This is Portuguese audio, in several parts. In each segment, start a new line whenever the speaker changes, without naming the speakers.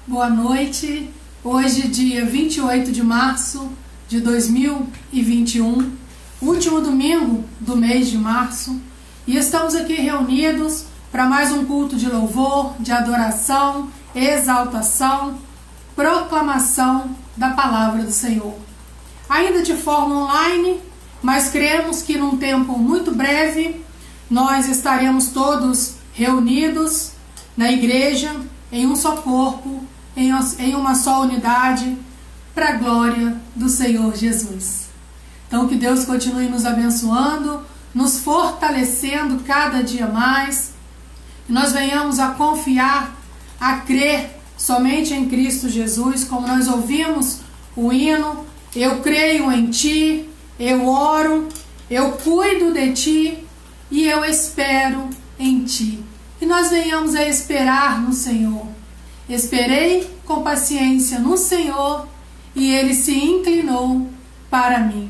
Boa noite, hoje dia 28 de março de 2021, último domingo do mês de março, e estamos aqui reunidos para mais um culto de louvor, de adoração, exaltação, proclamação da palavra do Senhor. Ainda de forma online, mas cremos que num tempo muito breve nós estaremos todos reunidos na igreja, em um só corpo, em uma só unidade, para a glória do Senhor Jesus. Então que Deus continue nos abençoando, nos fortalecendo cada dia mais, que nós venhamos a confiar, a crer somente em Cristo Jesus, como nós ouvimos o hino: eu creio em Ti, eu oro, eu cuido de Ti e eu espero em Ti. Que nós venhamos a esperar no Senhor. Esperei com paciência no Senhor e Ele se inclinou para mim.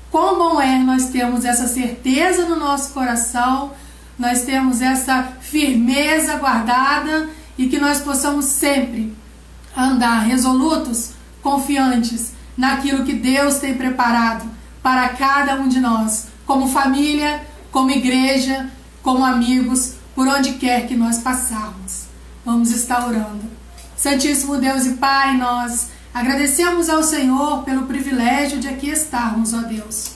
Quão bom é nós termos essa certeza no nosso coração, nós temos essa firmeza guardada e que nós possamos sempre andar resolutos, confiantes naquilo que Deus tem preparado para cada um de nós, como família, como igreja, como amigos, por onde quer que nós passarmos. Vamos estar orando. Santíssimo Deus e Pai, nós agradecemos ao Senhor pelo privilégio de aqui estarmos, ó Deus.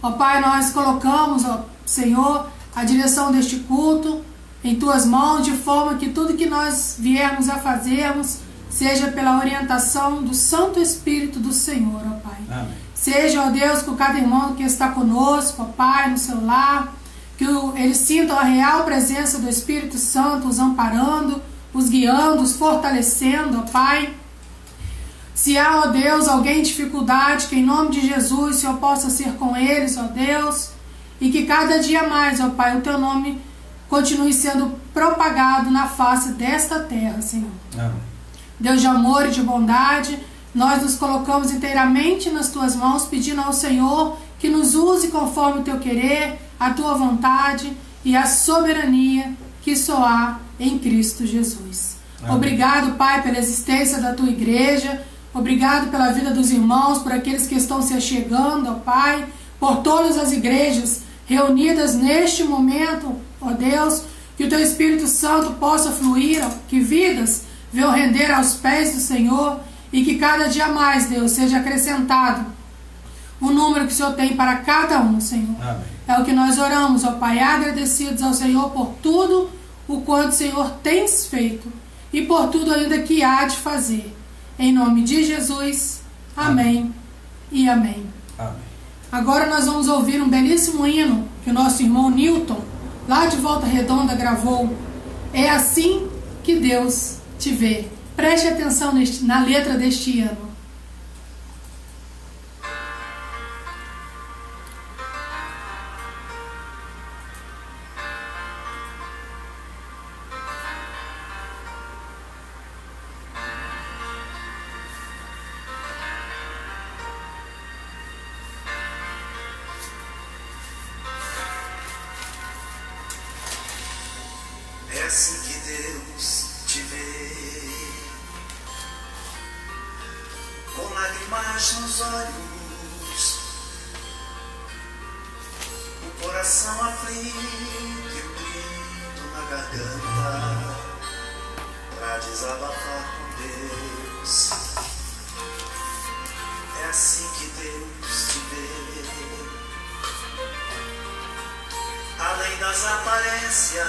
Ó Pai, nós colocamos, ó Senhor, a direção deste culto em Tuas mãos, de forma que tudo que nós viermos a fazermos seja pela orientação do Santo Espírito do Senhor, ó Pai.
Amém.
Seja, ó Deus, com cada irmão que está conosco, ó Pai, no seu lar, que eles sintam a real presença do Espírito Santo, os amparando, os guiando, os fortalecendo, ó Pai. Se há, ó Deus, alguém em dificuldade, que em nome de Jesus o Senhor possa ser com eles, ó Deus, e que cada dia mais, ó Pai, o Teu nome continue sendo propagado na face desta terra, Senhor.
Amém.
Deus de amor e de bondade, nós nos colocamos inteiramente nas Tuas mãos, pedindo ao Senhor que nos use conforme o Teu querer, a Tua vontade e a soberania que só há em Cristo Jesus. Amém. Obrigado, Pai, pela existência da Tua igreja. Obrigado pela vida dos irmãos, por aqueles que estão se achegando, ó Pai, por todas as igrejas reunidas neste momento, ó Deus, que o Teu Espírito Santo possa fluir, ó, que vidas venham render aos pés do Senhor e que cada dia mais, Deus, seja acrescentado o número que o Senhor tem para cada um, Senhor.
Amém.
É o que nós oramos, ó Pai, agradecidos ao Senhor por tudo o quanto o Senhor tens feito e por tudo ainda que há de fazer. Em nome de Jesus, amém e amém.
Amém.
Agora nós vamos ouvir um belíssimo hino que o nosso irmão Newton, lá de Volta Redonda, gravou. É assim que Deus te vê. Preste atenção na letra deste hino.
É assim que Deus te vê, com lágrimas nos olhos, o coração aflito e o grito na garganta, pra desabafar com Deus. É assim que Deus te vê, além das aparências,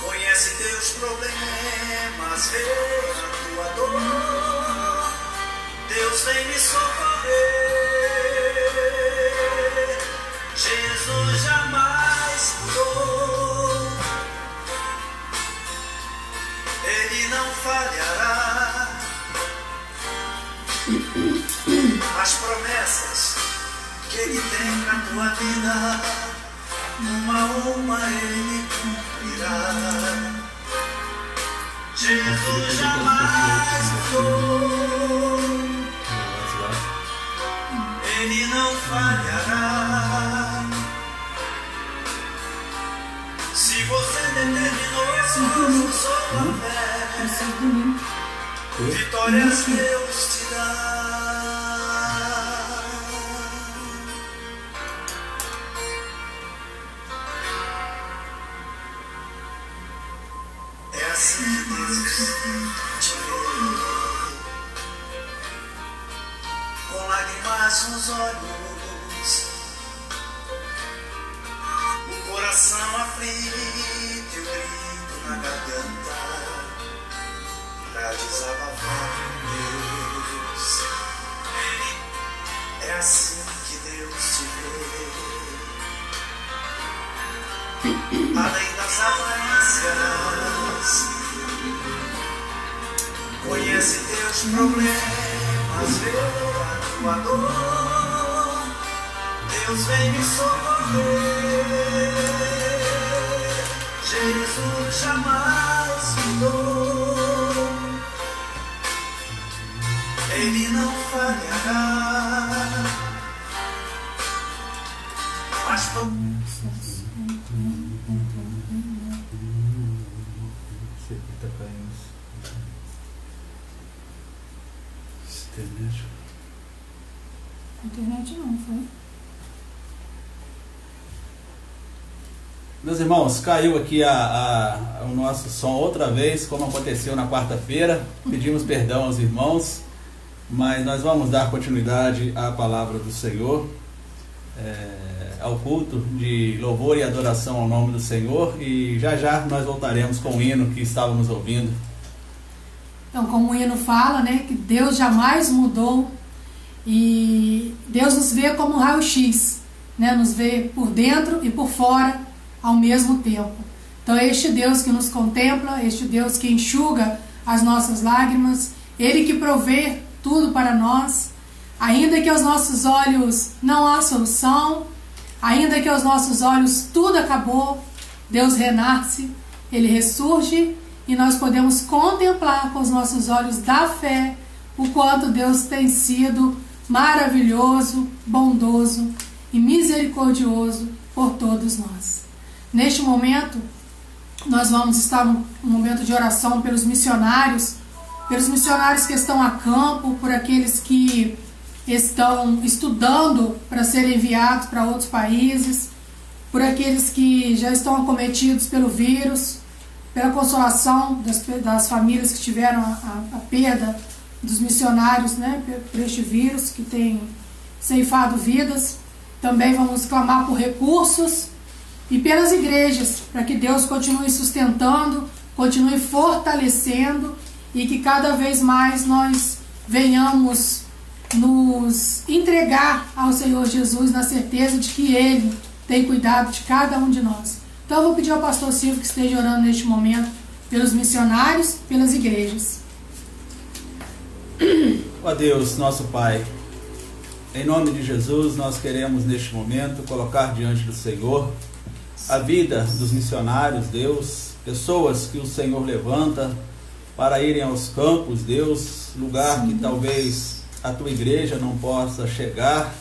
conhece teus problemas, vê a tua dor. Deus vem me socorrer. Jesus jamais mudou, Ele não falhará. As promessas que Ele tem na tua vida, uma a uma Ele cumprirá. Jesus jamais mudou, Ele não falhará. Se você determinou sua fé, vitórias Deus te dá. É assim que Deus te vê, com lágrimas nos olhos, o coração aflito e o grito na garganta, pra desabafar com Deus. É assim que Deus te vê, além das aparências, conhece teus problemas, vê a tua dor. Deus vem me socorrer. Jesus jamais mudou, Ele não falhará. Mas
internet não foi.
Meus irmãos, caiu aqui o nosso som outra vez, como aconteceu na quarta-feira. Pedimos perdão aos irmãos, mas nós vamos dar continuidade à palavra do Senhor, ao culto de louvor e adoração ao nome do Senhor, e já já nós voltaremos com o hino que estávamos ouvindo.
Então, como o hino fala, né, que Deus jamais mudou, e Deus nos vê como um raio-x, né, nos vê por dentro e por fora ao mesmo tempo. Então é este Deus que nos contempla, este Deus que enxuga as nossas lágrimas, Ele que provê tudo para nós, ainda que aos nossos olhos não há solução, ainda que aos nossos olhos tudo acabou, Deus renasce, Ele ressurge, e nós podemos contemplar com os nossos olhos da fé o quanto Deus tem sido maravilhoso, bondoso e misericordioso por todos nós. Neste momento, nós vamos estar num momento de oração pelos missionários que estão a campo, por aqueles que estão estudando para serem enviados para outros países, por aqueles que já estão acometidos pelo vírus, pela consolação das famílias que tiveram a perda dos missionários, né, por este vírus que tem ceifado vidas. Também vamos clamar por recursos e pelas igrejas, para que Deus continue sustentando, continue fortalecendo, e que cada vez mais nós venhamos nos entregar ao Senhor Jesus na certeza de que Ele tem cuidado de cada um de nós. Então eu vou pedir ao pastor Silvio que esteja orando neste momento pelos missionários, pelas igrejas.
Ó Deus, nosso Pai, em nome de Jesus, nós queremos neste momento colocar diante do Senhor a vida dos missionários, Deus, pessoas que o Senhor levanta para irem aos campos, Deus, lugar Sim, que talvez a tua igreja não possa chegar,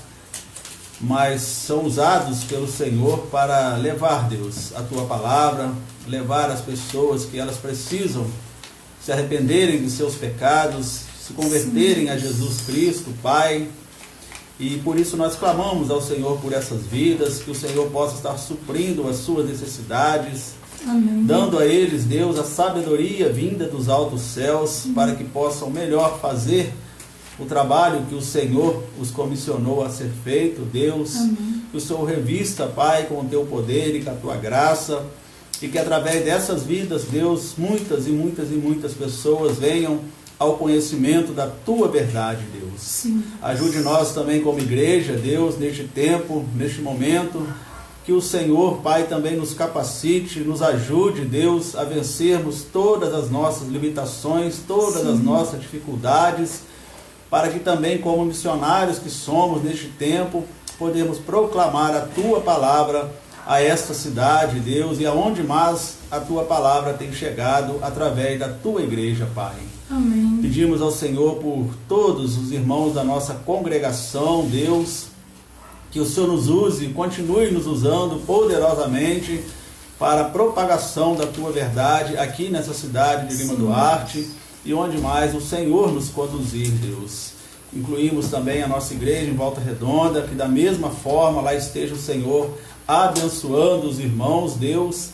mas são usados pelo Senhor para levar, Deus, a tua palavra, levar as pessoas que elas precisam se arrependerem dos seus pecados, se converterem a Jesus Cristo, Pai. E por isso nós clamamos ao Senhor por essas vidas, que o Senhor possa estar suprindo as suas necessidades, Amém. Dando a eles, Deus, a sabedoria vinda dos altos céus, para que possam melhor fazer o trabalho que o Senhor os comissionou a ser feito, Deus. Amém. Que o Senhor revista, Pai, com o teu poder e com a tua graça, e que através dessas vidas, Deus, muitas e muitas e muitas pessoas venham ao conhecimento da Tua verdade, Deus.
Sim.
Ajude nós também como igreja, Deus, neste tempo, neste momento, que o Senhor, Pai, também nos capacite, nos ajude, Deus, a vencermos todas as nossas limitações, todas as nossas dificuldades, para que também, como missionários que somos neste tempo, podemos proclamar a Tua palavra a esta cidade, Deus, e aonde mais a Tua palavra tem chegado através da Tua igreja, Pai.
Amém.
Pedimos ao Senhor por todos os irmãos da nossa congregação, Deus, que o Senhor nos use e continue nos usando poderosamente para a propagação da Tua verdade aqui nessa cidade de Lima Duarte e onde mais o Senhor nos conduzir, Deus. Incluímos também a nossa igreja em Volta Redonda, que da mesma forma lá esteja o Senhor abençoando os irmãos, Deus,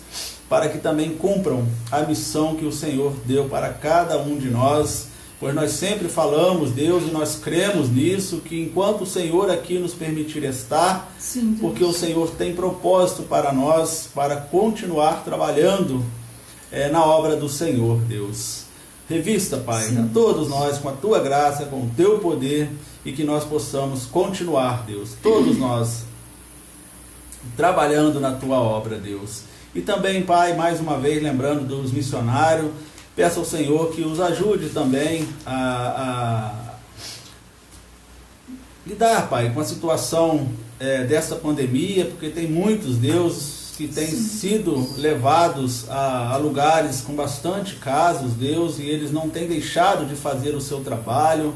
para que também cumpram a missão que o Senhor deu para cada um de nós, pois nós sempre falamos, Deus, e nós cremos nisso, que enquanto o Senhor aqui nos permitir estar,
Sim,
porque o Senhor tem propósito para nós, para continuar trabalhando na obra do Senhor, Deus. Revista, Pai, a todos nós com a Tua graça, com o Teu poder, e que nós possamos continuar, Deus, todos nós, trabalhando na Tua obra, Deus. E também, Pai, mais uma vez, lembrando dos missionários, peço ao Senhor que os ajude também a lidar, Pai, com a situação dessa pandemia, porque tem muitos, Deus, que têm sido levados a lugares com bastante casos, Deus, e eles não têm deixado de fazer o seu trabalho.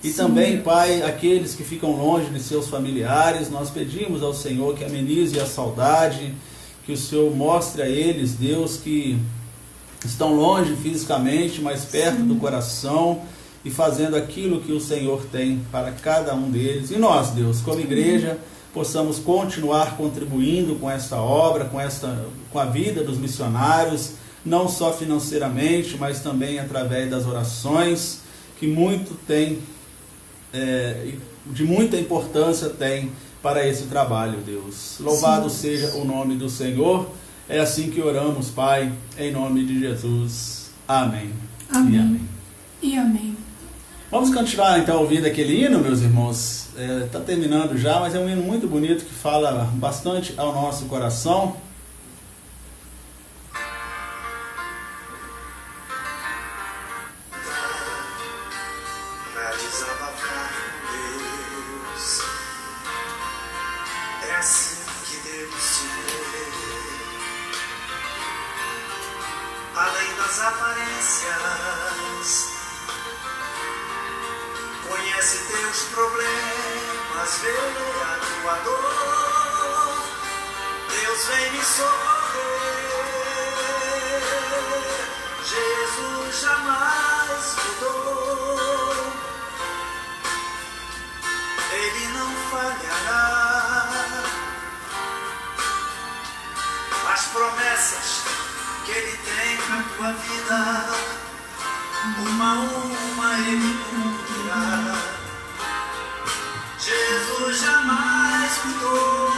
E também, Pai, aqueles que ficam longe de seus familiares, nós pedimos ao Senhor que amenize a saudade, que o Senhor mostre a eles, Deus, que estão longe fisicamente, mas perto do coração, e fazendo aquilo que o Senhor tem para cada um deles. E nós, Deus, como igreja, possamos continuar contribuindo com esta obra, com a vida dos missionários, não só financeiramente, mas também através das orações, que muito tem, de muita importância tem para esse trabalho, Deus. Louvado seja o nome do Senhor. É assim que oramos, Pai, em nome de Jesus. Amém.
Amém.
E amém.
E amém.
Vamos continuar então ouvindo aquele hino, meus irmãos. Está terminando já, mas é um hino muito bonito que fala bastante ao nosso coração.
Além das aparências, conhece teus problemas, vê a tua dor. Deus vem me socorrer. Jesus jamais mudou. Ele não falhará. As promessas que Ele tem na tua vida, uma a uma Ele cumprirá. Jesus jamais mudou.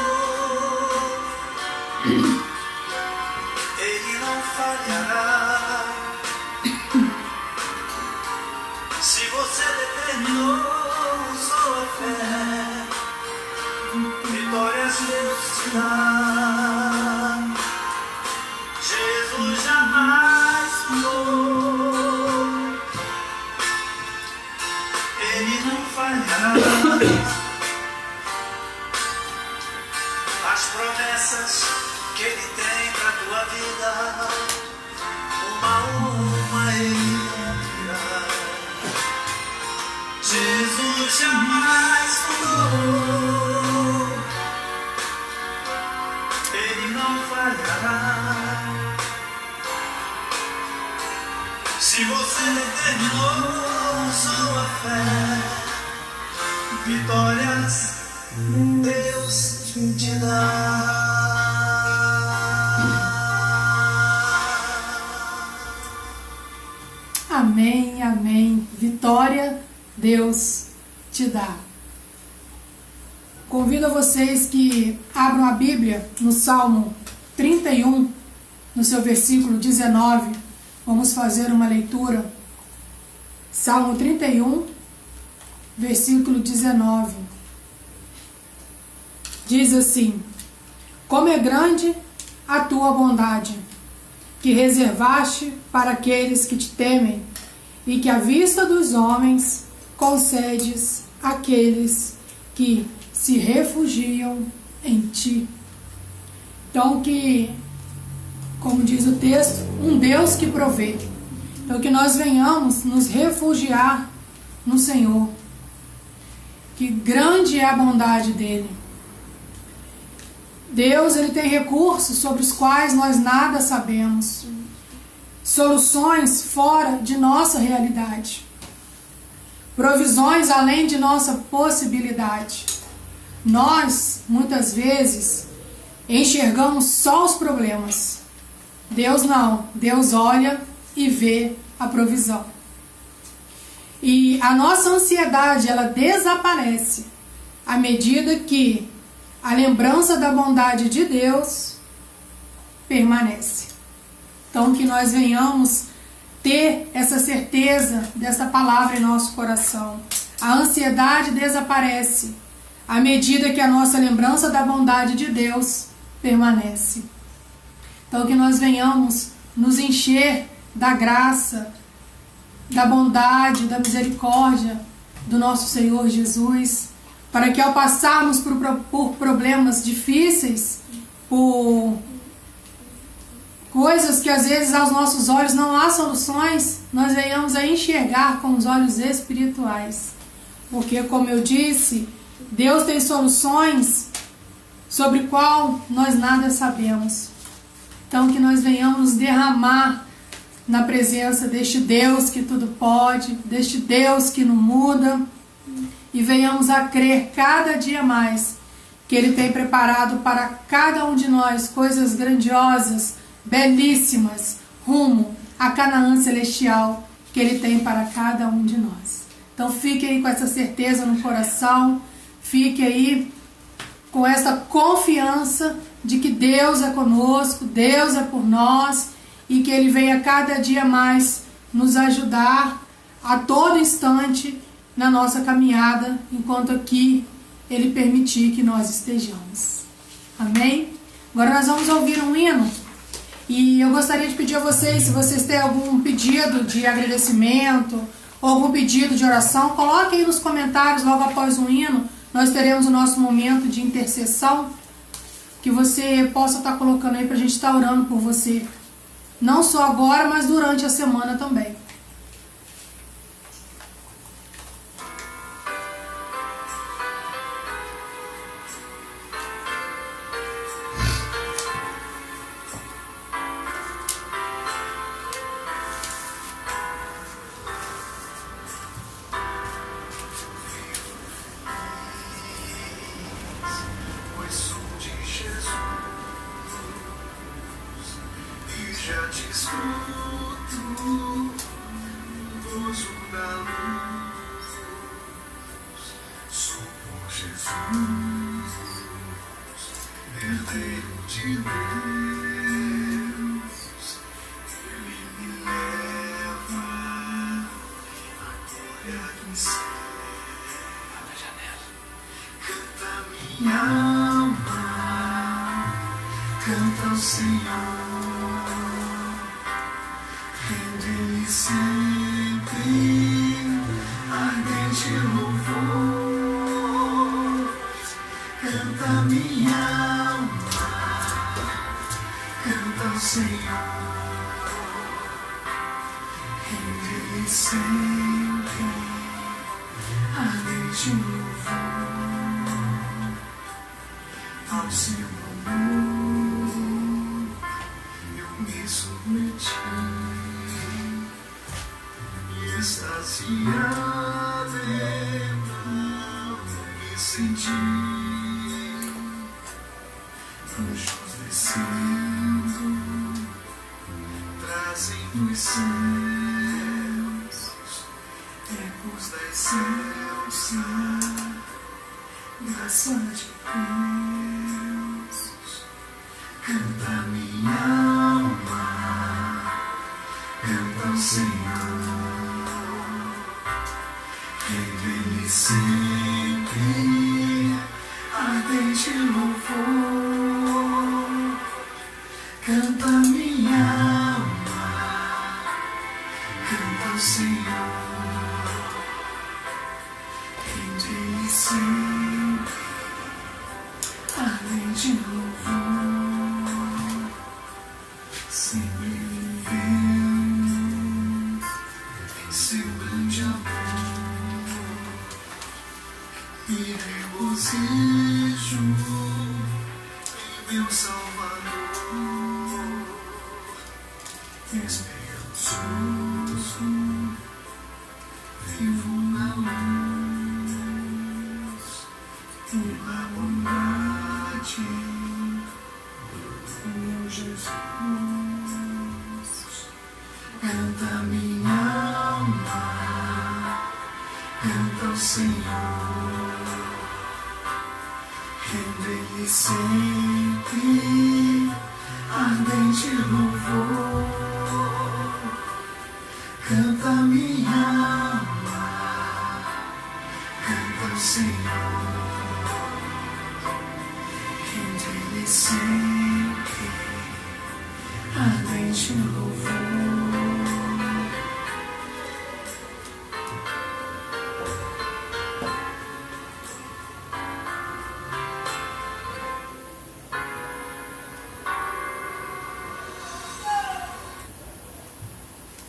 Ele não falhará. Se você determinou, usou a fé, vitórias Deus te dá. Jesus jamais mudou. Ele não falhará. As promessas que Ele tem para tua vida, uma a uma Ele cumprirá. Jesus jamais mudou. Ele não falhará. Se você determinou sua fé, vitórias Deus te dá.
Amém, amém. Vitória Deus te dá. Convido a vocês que abram a Bíblia no Salmo 31, no seu versículo 19. Vamos fazer uma leitura Salmo 31, versículo 19. Diz assim: como é grande a tua bondade, que reservaste para aqueles que te temem, e que à vista dos homens concedes àqueles que se refugiam em ti. Então, que, como diz o texto, um Deus que provê. Então, que nós venhamos nos refugiar no Senhor. Que grande é a bondade dele. Deus, ele tem recursos sobre os quais nós nada sabemos. Soluções fora de nossa realidade. Provisões além de nossa possibilidade. Nós, muitas vezes, enxergamos só os problemas. Deus não. Deus olha e vê a provisão. E a nossa ansiedade, ela desaparece à medida que a lembrança da bondade de Deus permanece. Então, que nós venhamos ter essa certeza dessa palavra em nosso coração. A ansiedade desaparece à medida que a nossa lembrança da bondade de Deus permanece. Então, que nós venhamos nos encher da graça, da bondade, da misericórdia do nosso Senhor Jesus, para que ao passarmos por problemas difíceis, por coisas que às vezes aos nossos olhos não há soluções, nós venhamos a enxergar com os olhos espirituais. Porque, como eu disse, Deus tem soluções sobre qual nós nada sabemos. Então, que nós venhamos nos derramar na presença deste Deus que tudo pode, deste Deus que não muda, e venhamos a crer cada dia mais que Ele tem preparado para cada um de nós coisas grandiosas, belíssimas, rumo a Canaã celestial que Ele tem para cada um de nós. Então fique aí com essa certeza no coração, fique aí com essa confiança de que Deus é conosco, Deus é por nós, e que Ele venha cada dia mais nos ajudar a todo instante na nossa caminhada, enquanto aqui Ele permitir que nós estejamos. Amém? Agora nós vamos ouvir um hino, e eu gostaria de pedir a vocês, se vocês têm algum pedido de agradecimento, ou algum pedido de oração, coloque aí nos comentários logo após o hino. Nós teremos o nosso momento de intercessão, que você possa estar colocando aí para a gente estar orando por você. Não só agora, mas durante a semana também.
Já te escuto, gozo da luz, sou por Jesus, herdeiro de Deus, Ele me leva à glória do céu. Abre a janela. Canta minha alma, canta ao Senhor. Rende-lhe sempre ardente louvor. Canta minha alma, canta ao Senhor. Rende-lhe sempre ardente louvor. Ao seu amor eu me submeti. Extasiado então me senti, anjos descendo, trazem dos céus, ecos da essência, graça de Deus. Canta minha alma, canta ao Senhor. Rende-lhe sempre ardente louvor. Canta minha alma, canta ao Senhor. Rende-lhe sempre ardente louvor. Sempre vivemos em seu grande amor e regozijo em meu Salvador. Esperançoso, vivo na luz e na bondade do meu Jesus. Canta minha alma, canta ao Senhor. Rende-lhe sempre ardente louvor. Canta minha alma, canta ao Senhor. Rende-lhe sempre ardente louvor.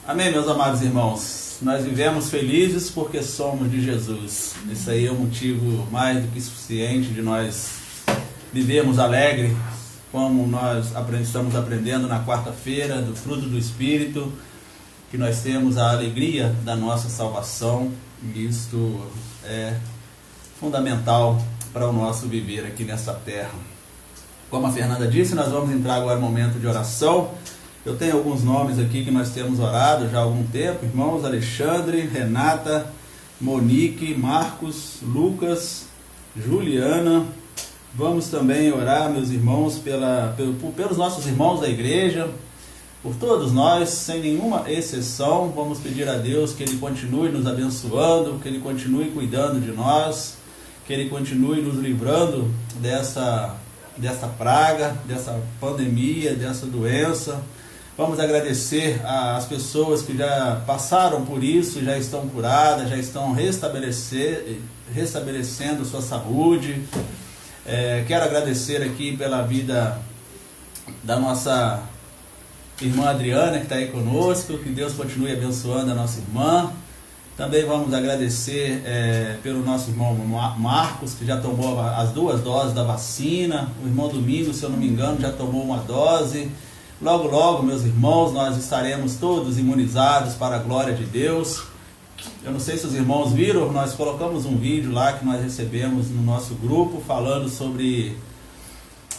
Amém, meus amados irmãos. Nós vivemos felizes porque somos de Jesus. Isso aí é um motivo mais do que suficiente de nós vivermos alegre, como nós estamos aprendendo na quarta-feira, do fruto do Espírito, que nós temos a alegria da nossa salvação. E isto é fundamental para o nosso viver aqui nessa terra. Como a Fernanda disse, nós vamos entrar agora no momento de oração. Eu tenho alguns nomes aqui que nós temos orado já há algum tempo, irmãos: Alexandre, Renata, Monique, Marcos, Lucas, Juliana. Vamos também orar, meus irmãos, pelos nossos irmãos da igreja, por todos nós, sem nenhuma exceção. Vamos pedir a Deus que Ele continue nos abençoando, que Ele continue cuidando de nós, que Ele continue nos livrando dessa praga, dessa pandemia, dessa doença. Vamos agradecer às pessoas que já passaram por isso, já estão curadas, já estão restabelecendo sua saúde. Quero agradecer aqui pela vida da nossa irmã Adriana, que está aí conosco. Que Deus continue abençoando a nossa irmã. Também vamos agradecer pelo nosso irmão Marcos, que já tomou as 2 doses da vacina. O irmão Domingos, se eu não me engano, já tomou 1 dose. Logo, logo, meus irmãos, nós estaremos todos imunizados para a glória de Deus. Eu não sei se os irmãos viram, nós colocamos um vídeo lá que nós recebemos no nosso grupo, falando sobre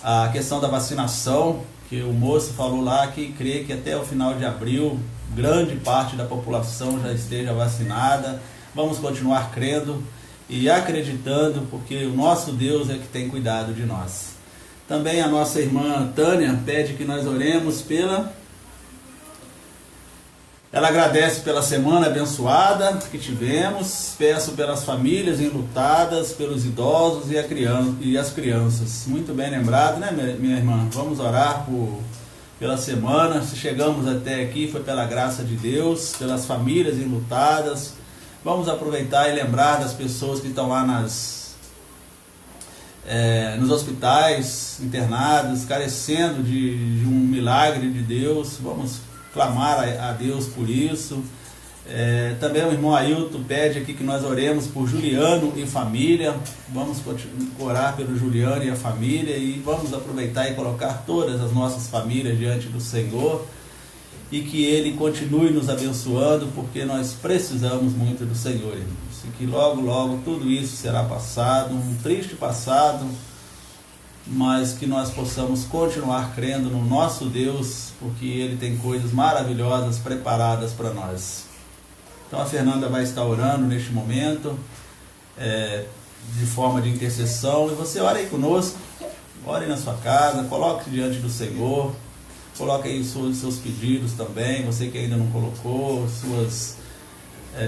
a questão da vacinação, que o moço falou lá que crê que até o final de abril, grande parte da população já esteja vacinada. Vamos continuar crendo e acreditando, porque o nosso Deus é que tem cuidado de nós. Também a nossa irmã Tânia pede que nós oremos Ela agradece pela semana abençoada que tivemos. Peço pelas famílias enlutadas, pelos idosos e as crianças. Muito bem lembrado, né, minha irmã? Vamos orar pela semana. Se chegamos até aqui foi pela graça de Deus, pelas famílias enlutadas. Vamos aproveitar e lembrar das pessoas que estão lá nos hospitais, internados, carecendo de um milagre de Deus. Vamos clamar a Deus por isso. Também o irmão Ailton pede aqui que nós oremos por Juliano e família. Vamos orar pelo Juliano e a família, e vamos aproveitar e colocar todas as nossas famílias diante do Senhor, e que Ele continue nos abençoando, porque nós precisamos muito do Senhor, irmãos. E que logo, logo tudo isso será passado, um triste passado, mas que nós possamos continuar crendo no nosso Deus, porque Ele tem coisas maravilhosas preparadas para nós. Então a Fernanda vai estar orando neste momento, de forma de intercessão, e você ora aí conosco, ore na sua casa, coloque diante do Senhor, coloque aí os seus pedidos também, você que ainda não colocou, suas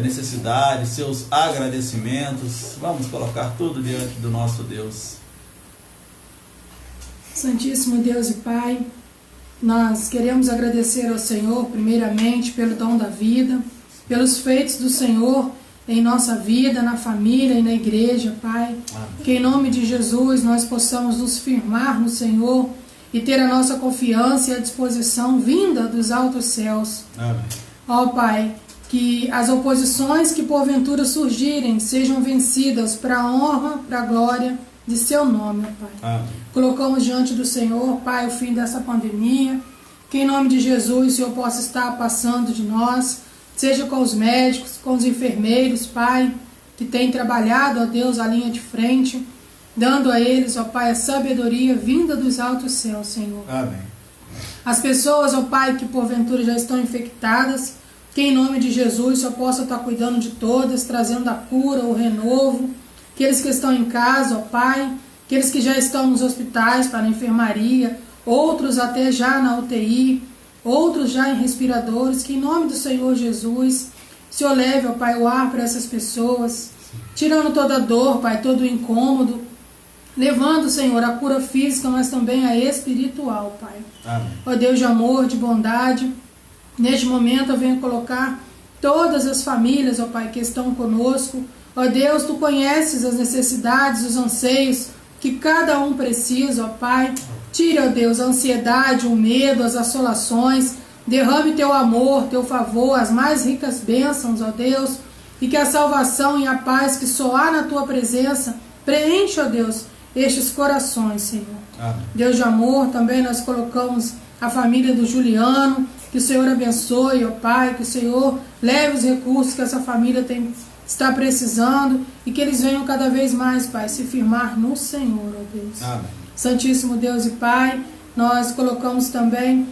necessidades, seus agradecimentos. Vamos colocar tudo diante do nosso Deus.
Santíssimo Deus e Pai, nós queremos agradecer ao Senhor, primeiramente, pelo dom da vida, pelos feitos do Senhor em nossa vida, na família e na igreja, Pai.
Amém.
Que em nome de Jesus nós possamos nos firmar no Senhor e ter a nossa confiança e a disposição vinda dos altos céus.
Amém.
Ó Pai, que as oposições que porventura surgirem sejam vencidas para a honra, para a glória de seu nome, ó Pai.
Amém.
Colocamos diante do Senhor, Pai, o fim dessa pandemia, que em nome de Jesus o Senhor possa estar passando de nós, seja com os médicos, com os enfermeiros, Pai, que têm trabalhado, ó Deus, a linha de frente, dando a eles, ó Pai, a sabedoria vinda dos altos céus, Senhor.
Amém.
As pessoas, ó Pai, que porventura já estão infectadas, que em nome de Jesus o Senhor possa estar cuidando de todas, trazendo a cura, o renovo. Aqueles que estão em casa, ó Pai, aqueles que já estão nos hospitais, para a enfermaria, outros até já na UTI, outros já em respiradores, que em nome do Senhor Jesus, o Senhor leve, ó Pai, o ar para essas pessoas, tirando toda a dor, Pai, todo o incômodo, levando, Senhor, a cura física, mas também a espiritual, Pai.
Amém.
Ó Deus de amor, de bondade, neste momento eu venho colocar todas as famílias, ó Pai, que estão conosco. Ó Deus, Tu conheces as necessidades, os anseios que cada um precisa, ó Pai. Tire, ó Deus, a ansiedade, o medo, as assolações. Derrame Teu amor, Teu favor, as mais ricas bênçãos, ó Deus. E que a salvação e a paz que só há na Tua presença preencha, ó Deus, estes corações, Senhor.
Amém.
Deus de amor, também nós colocamos a família do Juliano. Que o Senhor abençoe, ó Pai. Que o Senhor leve os recursos que essa família está precisando e que eles venham cada vez mais, Pai, se firmar no Senhor, ó Deus.
Amém.
Santíssimo Deus e Pai, nós colocamos também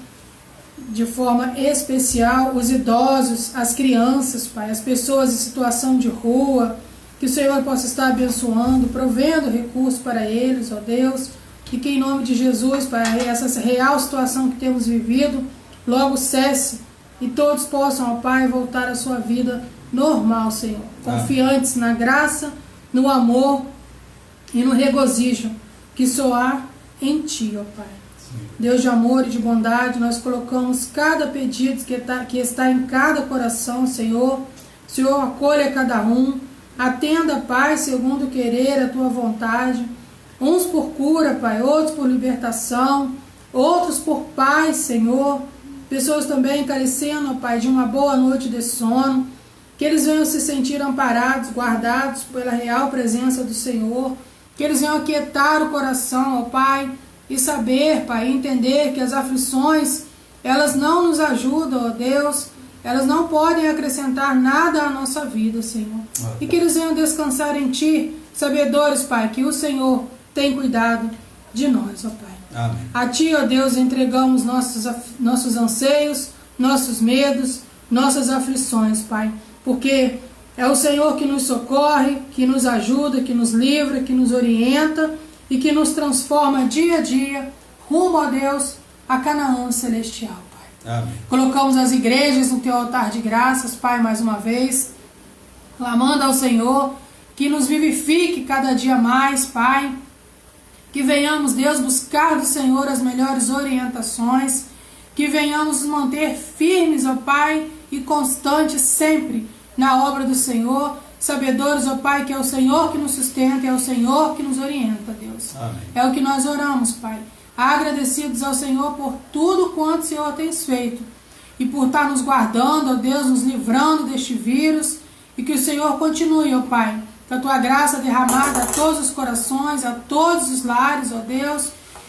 de forma especial os idosos, as crianças, Pai, as pessoas em situação de rua, que o Senhor possa estar abençoando, provendo recursos para eles, ó Deus, e que em nome de Jesus, Pai, essa real situação que temos vivido, logo cesse e todos possam, ó Pai, voltar à sua vida normal, Senhor, confiantes na graça, no amor e no regozijo que só há em Ti, ó Pai.
Sim.
Deus de amor e de bondade, nós colocamos cada pedido que está em cada coração, Senhor. Senhor, acolha cada um, atenda, Pai, segundo o querer, a Tua vontade. Uns por cura, Pai, outros por libertação, outros por paz, Senhor. Pessoas também carecendo, ó Pai, de uma boa noite de sono. Que eles venham se sentir amparados, guardados pela real presença do Senhor. Que eles venham aquietar o coração, ó Pai, e saber, Pai, entender que as aflições, elas não nos ajudam, ó Deus, elas não podem acrescentar nada à nossa vida, Senhor. E que eles venham descansar em Ti, sabedores, Pai, que o Senhor tem cuidado de nós, ó Pai.
Amém.
A Ti, ó Deus, entregamos nossos anseios, nossos medos, nossas aflições, Pai, porque é o Senhor que nos socorre, que nos ajuda, que nos livra, que nos orienta e que nos transforma dia a dia rumo a Deus, a Canaã celestial, Pai.
Amém.
Colocamos as igrejas no Teu altar de graças, Pai, mais uma vez, clamando ao Senhor que nos vivifique cada dia mais, Pai, que venhamos, Deus, buscar do Senhor as melhores orientações, que venhamos nos manter firmes, ó Pai, e constantes sempre na obra do Senhor, sabedores, ó Pai, que é o Senhor que nos sustenta, é o Senhor que nos orienta, Deus.
Amém.
É o que nós oramos, Pai. Agradecidos ao Senhor por tudo quanto o Senhor tem feito e por estar nos guardando, ó Deus, nos livrando deste vírus, e que o Senhor continue, ó Pai, com a Tua graça derramada a todos os corações, a todos os lares, ó Deus,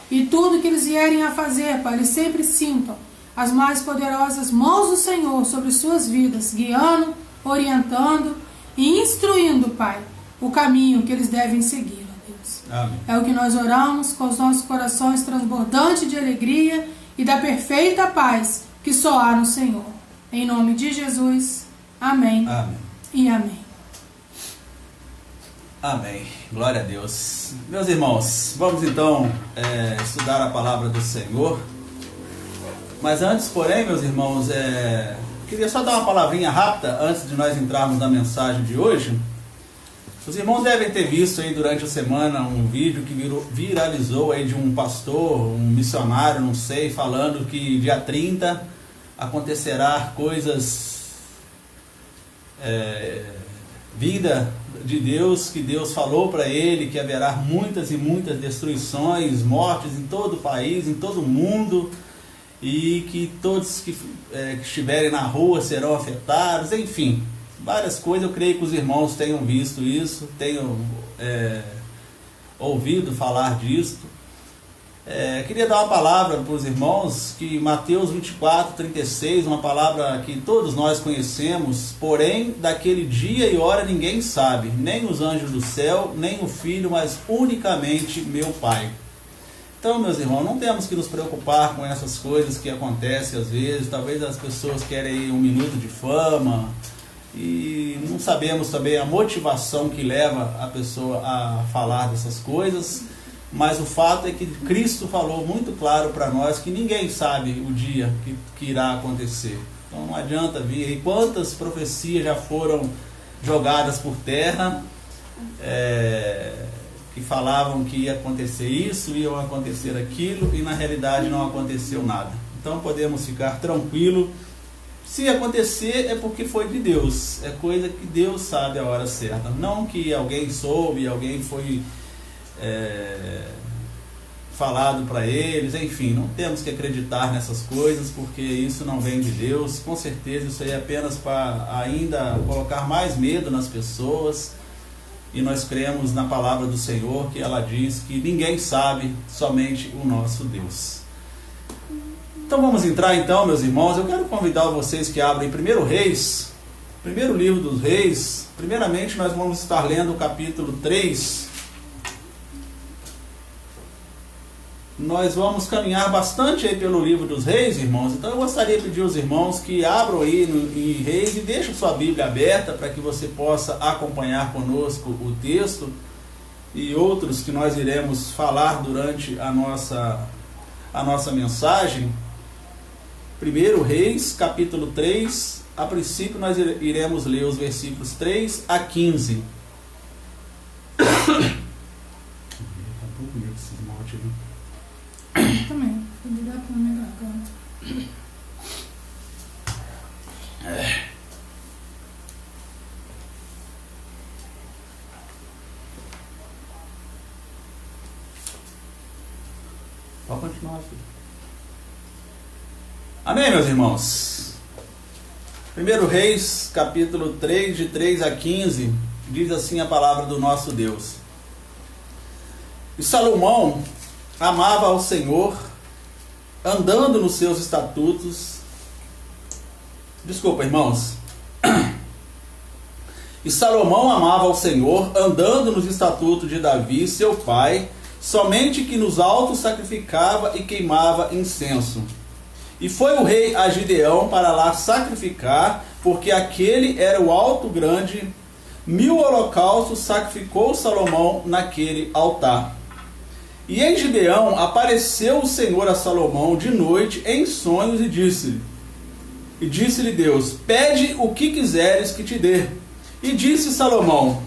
e tudo que eles vierem a fazer, Pai, eles sempre sintam as mais poderosas mãos do Senhor sobre suas vidas, guiando, orientando e instruindo, Pai, o caminho que eles devem seguir, ó Deus.
Amém.
É o que nós oramos com os nossos corações transbordantes de alegria e da perfeita paz que só há no Senhor. Em nome de Jesus, amém,
Amém.
e amém.
Amém. Glória a Deus. Meus irmãos, vamos então estudar a palavra do Senhor. Mas antes, porém, meus irmãos, Queria só dar uma palavrinha rápida antes de nós entrarmos na mensagem de hoje. Os irmãos devem ter visto aí durante a semana um vídeo que viralizou aí de um pastor, um missionário, não sei, falando que dia 30 acontecerá coisas, vida de Deus, que Deus falou para ele que haverá muitas e muitas destruições, mortes em todo o país, em todo o mundo, e que todos que estiverem na rua serão afetados, enfim, várias coisas. Eu creio que os irmãos tenham visto isso, tenham ouvido falar disso. Queria dar uma palavra para os irmãos, que Mateus 24:36, uma palavra que todos nós conhecemos, porém daquele dia e hora ninguém sabe, nem os anjos do céu, nem o Filho, mas unicamente meu Pai. Então, meus irmãos, não temos que nos preocupar com essas coisas que acontecem às vezes. Talvez as pessoas querem um minuto de fama, e não sabemos também a motivação que leva a pessoa a falar dessas coisas, mas o fato é que Cristo falou muito claro para nós que ninguém sabe o dia que irá acontecer. Então não adianta vir, e quantas profecias já foram jogadas por terra, que falavam que ia acontecer isso, ia acontecer aquilo, e na realidade não aconteceu nada. Então podemos ficar tranquilos. Se acontecer é porque foi de Deus, é coisa que Deus sabe a hora certa, não que alguém soube, alguém foi falado para eles, enfim, não temos que acreditar nessas coisas, porque isso não vem de Deus. Com certeza isso aí é apenas para ainda colocar mais medo nas pessoas, e nós cremos na palavra do Senhor, que ela diz que ninguém sabe, somente o nosso Deus. Então vamos entrar então, meus irmãos. Eu quero convidar vocês que abrem 1 Reis, primeiro livro dos Reis. Primeiramente nós vamos estar lendo o capítulo 3. Nós vamos caminhar bastante aí pelo livro dos Reis, irmãos. Então eu gostaria de pedir aos irmãos que abram aí em Reis e deixem sua Bíblia aberta para que você possa acompanhar conosco o texto e outros que nós iremos falar durante a nossa mensagem. 1 Reis, capítulo 3, a princípio nós iremos ler os versículos 3 a 15.
Também, vou ligar para a minha garganta.
Pode continuar, filho. Amém, meus irmãos? 1 Reis, capítulo 3, de 3 a 15, diz assim a palavra do nosso Deus. E Salomão amava ao Senhor, andando nos seus estatutos. Desculpa, irmãos. E Salomão amava ao Senhor, andando nos estatutos de Davi, seu pai, somente que nos altos sacrificava e queimava incenso. E foi o rei a Gideão para lá sacrificar, porque aquele era o alto grande. 1000 holocaustos sacrificou Salomão naquele altar. E em Gibeão apareceu o Senhor a Salomão de noite em sonhos e disse-lhe Deus: pede o que quiseres que te dê. E disse Salomão: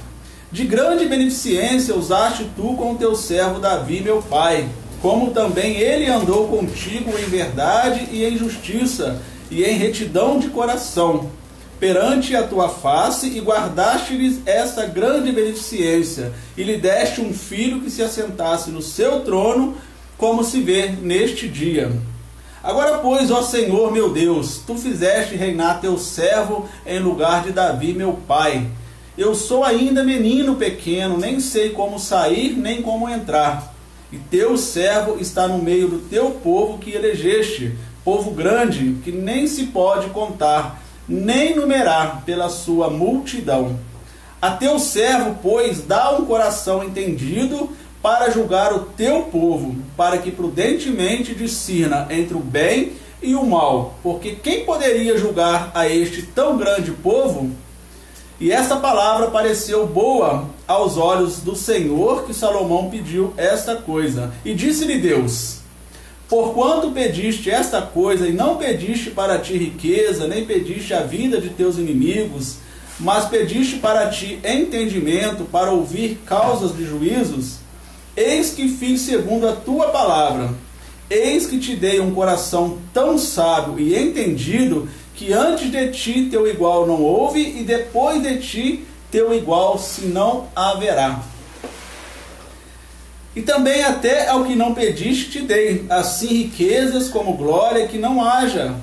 de grande beneficência usaste tu com teu servo Davi meu pai, como também ele andou contigo em verdade e em justiça e em retidão de coração perante a tua face, e guardaste-lhes esta grande beneficência, e lhe deste um filho que se assentasse no seu trono, como se vê neste dia. Agora, pois, ó Senhor meu Deus, tu fizeste reinar teu servo em lugar de Davi meu pai. Eu sou ainda menino pequeno, nem sei como sair, nem como entrar. E teu servo está no meio do teu povo que elegeste, povo grande, que nem se pode contar, nem numerar pela sua multidão. A teu servo, pois, dá um coração entendido para julgar o teu povo, para que prudentemente discirna entre o bem e o mal, porque quem poderia julgar a este tão grande povo? E esta palavra pareceu boa aos olhos do Senhor, que Salomão pediu esta coisa. E disse-lhe Deus: Porquanto pediste esta coisa, e não pediste para ti riqueza, nem pediste a vida de teus inimigos, mas pediste para ti entendimento, para ouvir causas de juízos, eis que fiz segundo a tua palavra. Eis que te dei um coração tão sábio e entendido, que antes de ti teu igual não houve, e depois de ti teu igual se não haverá. E também até ao que não pediste te dei, assim riquezas como glória, que não haja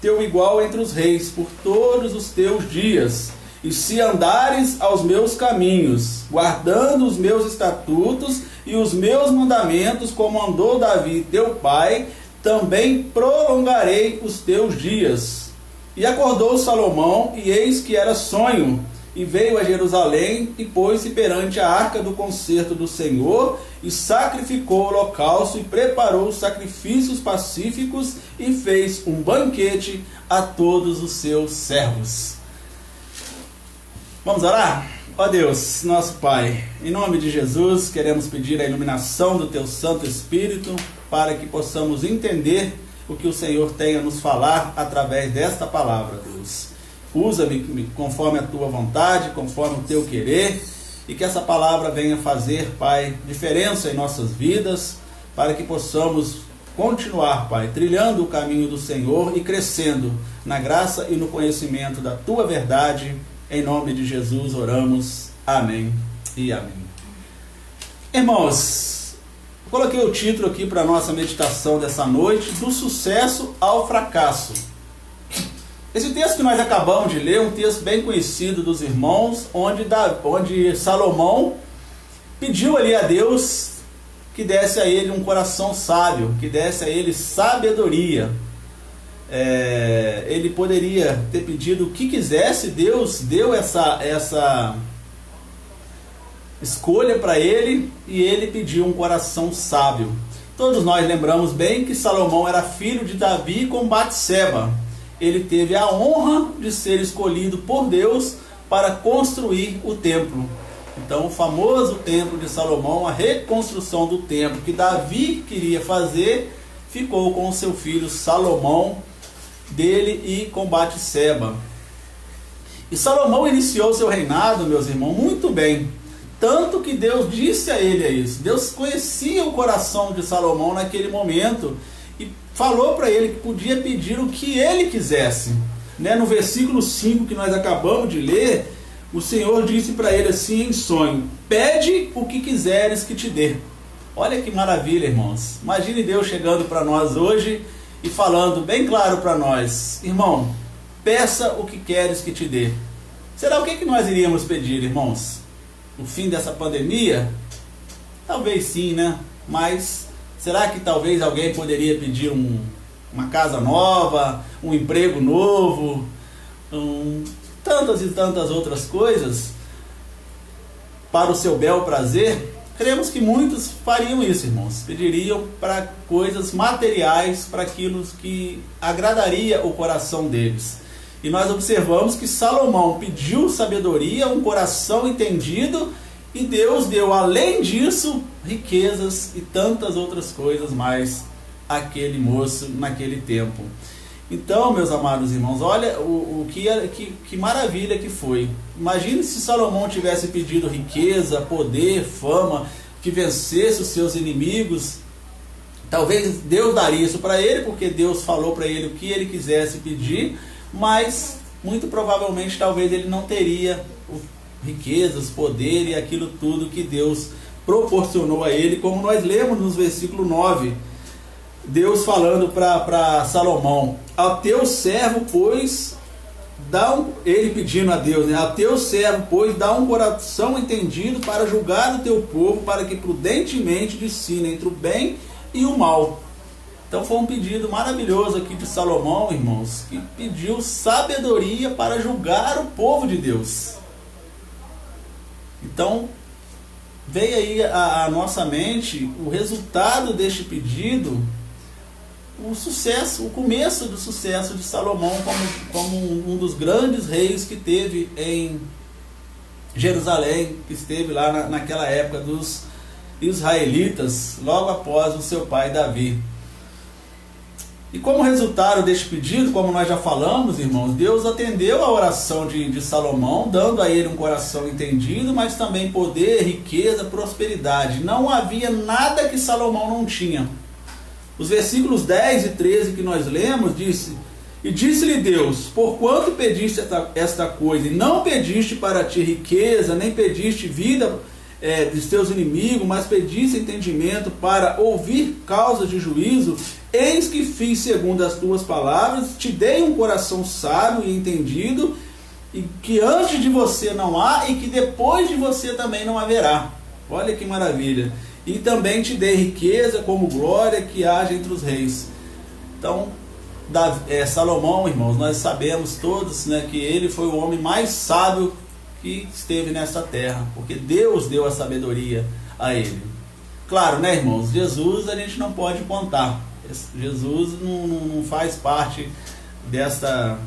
teu igual entre os reis, por todos os teus dias. E se andares aos meus caminhos, guardando os meus estatutos e os meus mandamentos, como andou Davi teu pai, também prolongarei os teus dias. E acordou Salomão, e eis que era sonho, e veio a Jerusalém, e pôs-se perante a arca do concerto do Senhor, e sacrificou o holocausto, e preparou sacrifícios pacíficos, e fez um banquete a todos os seus servos. Vamos orar? Ó Deus, nosso Pai, em nome de Jesus, queremos pedir a iluminação do Teu Santo Espírito, para que possamos entender o que o Senhor tem a nos falar através desta palavra, Deus. Usa-me conforme a Tua vontade, conforme o Teu querer, e que essa palavra venha fazer, Pai, diferença em nossas vidas, para que possamos continuar, Pai, trilhando o caminho do Senhor e crescendo na graça e no conhecimento da Tua verdade. Em nome de Jesus oramos. Amém e amém. Irmãos, coloquei o título aqui para a nossa meditação dessa noite, do sucesso ao fracasso. Esse texto que nós acabamos de ler é um texto bem conhecido dos irmãos, onde Salomão pediu ali a Deus que desse a ele um coração sábio, que desse a ele sabedoria. Ele poderia ter pedido o que quisesse, Deus deu essa escolha para ele, e ele pediu um coração sábio. Todos nós lembramos bem que Salomão era filho de Davi com Batseba. Ele teve a honra de ser escolhido por Deus para construir o templo. Então, o famoso templo de Salomão, a reconstrução do templo que Davi queria fazer, ficou com o seu filho Salomão, dele e com Batseba. E Salomão iniciou seu reinado, meus irmãos, muito bem. Tanto que Deus disse a ele isso. Deus conhecia o coração de Salomão naquele momento e falou para ele que podia pedir o que ele quisesse. No versículo 5 que nós acabamos de ler, o Senhor disse para ele assim em sonho: pede o que quiseres que te dê. Olha que maravilha, irmãos. Imagine Deus chegando para nós hoje e falando bem claro para nós: irmão, peça o que queres que te dê. Será o que nós iríamos pedir, irmãos? O fim dessa pandemia? Talvez sim, né? Mas será que talvez alguém poderia pedir uma casa nova, um emprego novo, tantas e tantas outras coisas para o seu bel prazer? Cremos que muitos fariam isso, irmãos. Pediriam para coisas materiais, para aquilo que agradaria o coração deles. E nós observamos que Salomão pediu sabedoria, um coração entendido, e Deus deu, além disso, riquezas e tantas outras coisas mais àquele moço naquele tempo. Então, meus amados irmãos, olha que maravilha que foi. Imagine se Salomão tivesse pedido riqueza, poder, fama, que vencesse os seus inimigos. Talvez Deus daria isso para ele, porque Deus falou para ele o que ele quisesse pedir, mas muito provavelmente talvez ele não teria riquezas, poder e aquilo tudo que Deus proporcionou a ele, como nós lemos no versículo 9. Deus falando para Salomão: ao teu servo, pois, ele pedindo a Deus, ao teu servo, pois, dá um coração entendido para julgar o teu povo, para que prudentemente discerne entre o bem e o mal. Então foi um pedido maravilhoso aqui de Salomão, irmãos, que pediu sabedoria para julgar o povo de Deus. Então veio aí à nossa mente o resultado deste pedido, o sucesso, o começo do sucesso de Salomão como um dos grandes reis que teve em Jerusalém, que esteve lá naquela época dos israelitas, logo após o seu pai Davi. E como resultado deste pedido, como nós já falamos, irmãos, Deus atendeu a oração de Salomão, dando a ele um coração entendido, mas também poder, riqueza, prosperidade. Não havia nada que Salomão não tinha. Os versículos 10 e 13 que nós lemos, disse: e disse-lhe Deus, porquanto pediste esta coisa, e não pediste para ti riqueza, nem pediste vida dos teus inimigos, mas pediste entendimento para ouvir causas de juízo, eis que fiz segundo as tuas palavras, te dei um coração sábio e entendido, e que antes de você não há, e que depois de você também não haverá. Olha que maravilha. E também te dei riqueza como glória que haja entre os reis. Então, Salomão, irmãos, nós sabemos todos, né, que ele foi o homem mais sábio que esteve nesta terra, porque Deus deu a sabedoria a ele. Claro, né, irmãos, Jesus a gente não pode contar. Jesus não faz parte desta...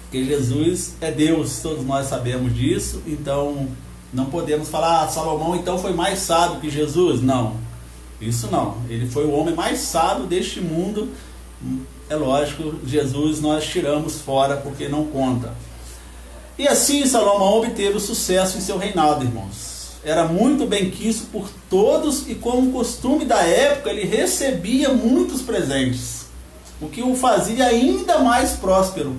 Porque Jesus é Deus, todos nós sabemos disso, então não podemos falar, Salomão então foi mais sábio que Jesus. Não, isso não. Ele foi o homem mais sábio deste mundo. É lógico, Jesus nós tiramos fora porque não conta. E assim Salomão obteve o sucesso em seu reinado, irmãos. Era muito bem quisto por todos e, como costume da época, ele recebia muitos presentes, o que o fazia ainda mais próspero.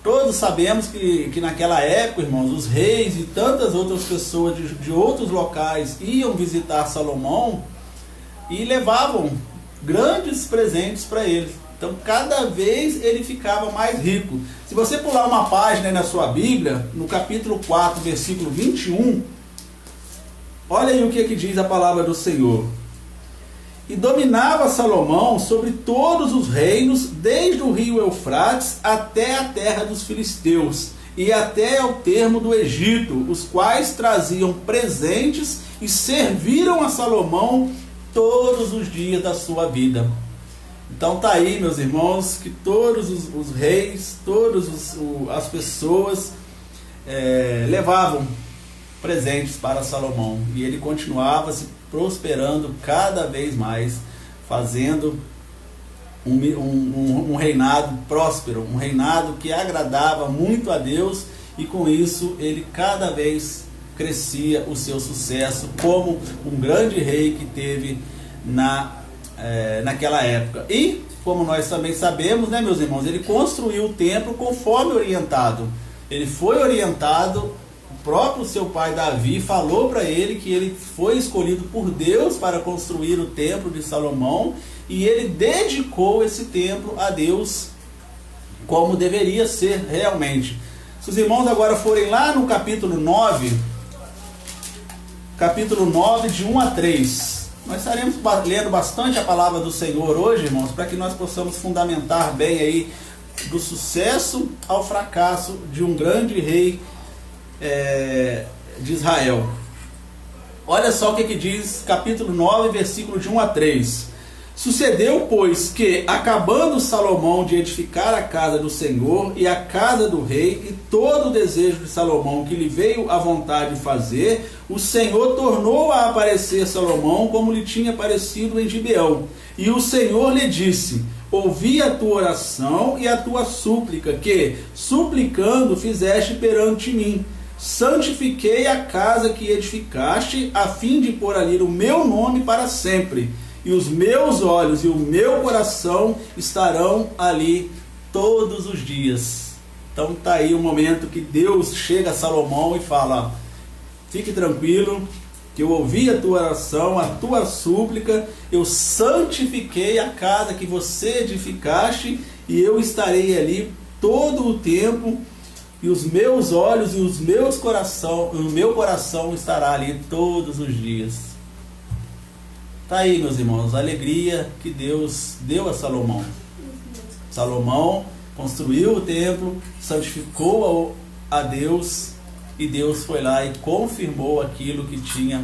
Todos sabemos que naquela época, irmãos, os reis e tantas outras pessoas de outros locais iam visitar Salomão e levavam grandes presentes para ele. Então, cada vez ele ficava mais rico. Se você pular uma página aí na sua Bíblia, no capítulo 4, versículo 21, olha aí o que diz a palavra do Senhor. E dominava Salomão sobre todos os reinos, desde o rio Eufrates até a terra dos filisteus, e até ao termo do Egito, os quais traziam presentes e serviram a Salomão todos os dias da sua vida. Então tá aí, meus irmãos, que todos os reis, todas as pessoas levavam presentes para Salomão, e ele continuava se prosperando cada vez mais, fazendo um reinado próspero, um reinado que agradava muito a Deus, e com isso ele cada vez crescia o seu sucesso como um grande rei que teve naquela época. E como nós também sabemos, né, meus irmãos, ele construiu o templo conforme orientado. Ele foi orientado, o próprio seu pai Davi falou para ele que ele foi escolhido por Deus para construir o templo de Salomão, e ele dedicou esse templo a Deus como deveria ser realmente. Se os irmãos agora forem lá no capítulo 9, de 1 a 3, nós estaremos lendo bastante a palavra do Senhor hoje, irmãos, para que nós possamos fundamentar bem aí do sucesso ao fracasso de um grande rei de Israel. Olha só o que diz capítulo 9, versículo de 1 a 3. Sucedeu, pois, que, acabando Salomão de edificar a casa do Senhor e a casa do rei, e todo o desejo de Salomão que lhe veio à vontade de fazer, o Senhor tornou a aparecer Salomão como lhe tinha aparecido em Gibeão. E o Senhor lhe disse: ouvi a tua oração e a tua súplica, que, suplicando, fizeste perante mim. Santifiquei a casa que edificaste, a fim de pôr ali o meu nome para sempre. E os meus olhos e o meu coração estarão ali todos os dias. Então está aí o momento que Deus chega a Salomão e fala: fique tranquilo, que eu ouvi a tua oração, a tua súplica, eu santifiquei a casa que você edificaste, e eu estarei ali todo o tempo, e os meus olhos e o meu coração estará ali todos os dias. Está aí, meus irmãos, a alegria que Deus deu a Salomão. Salomão construiu o templo, santificou a Deus, e Deus foi lá e confirmou aquilo que tinha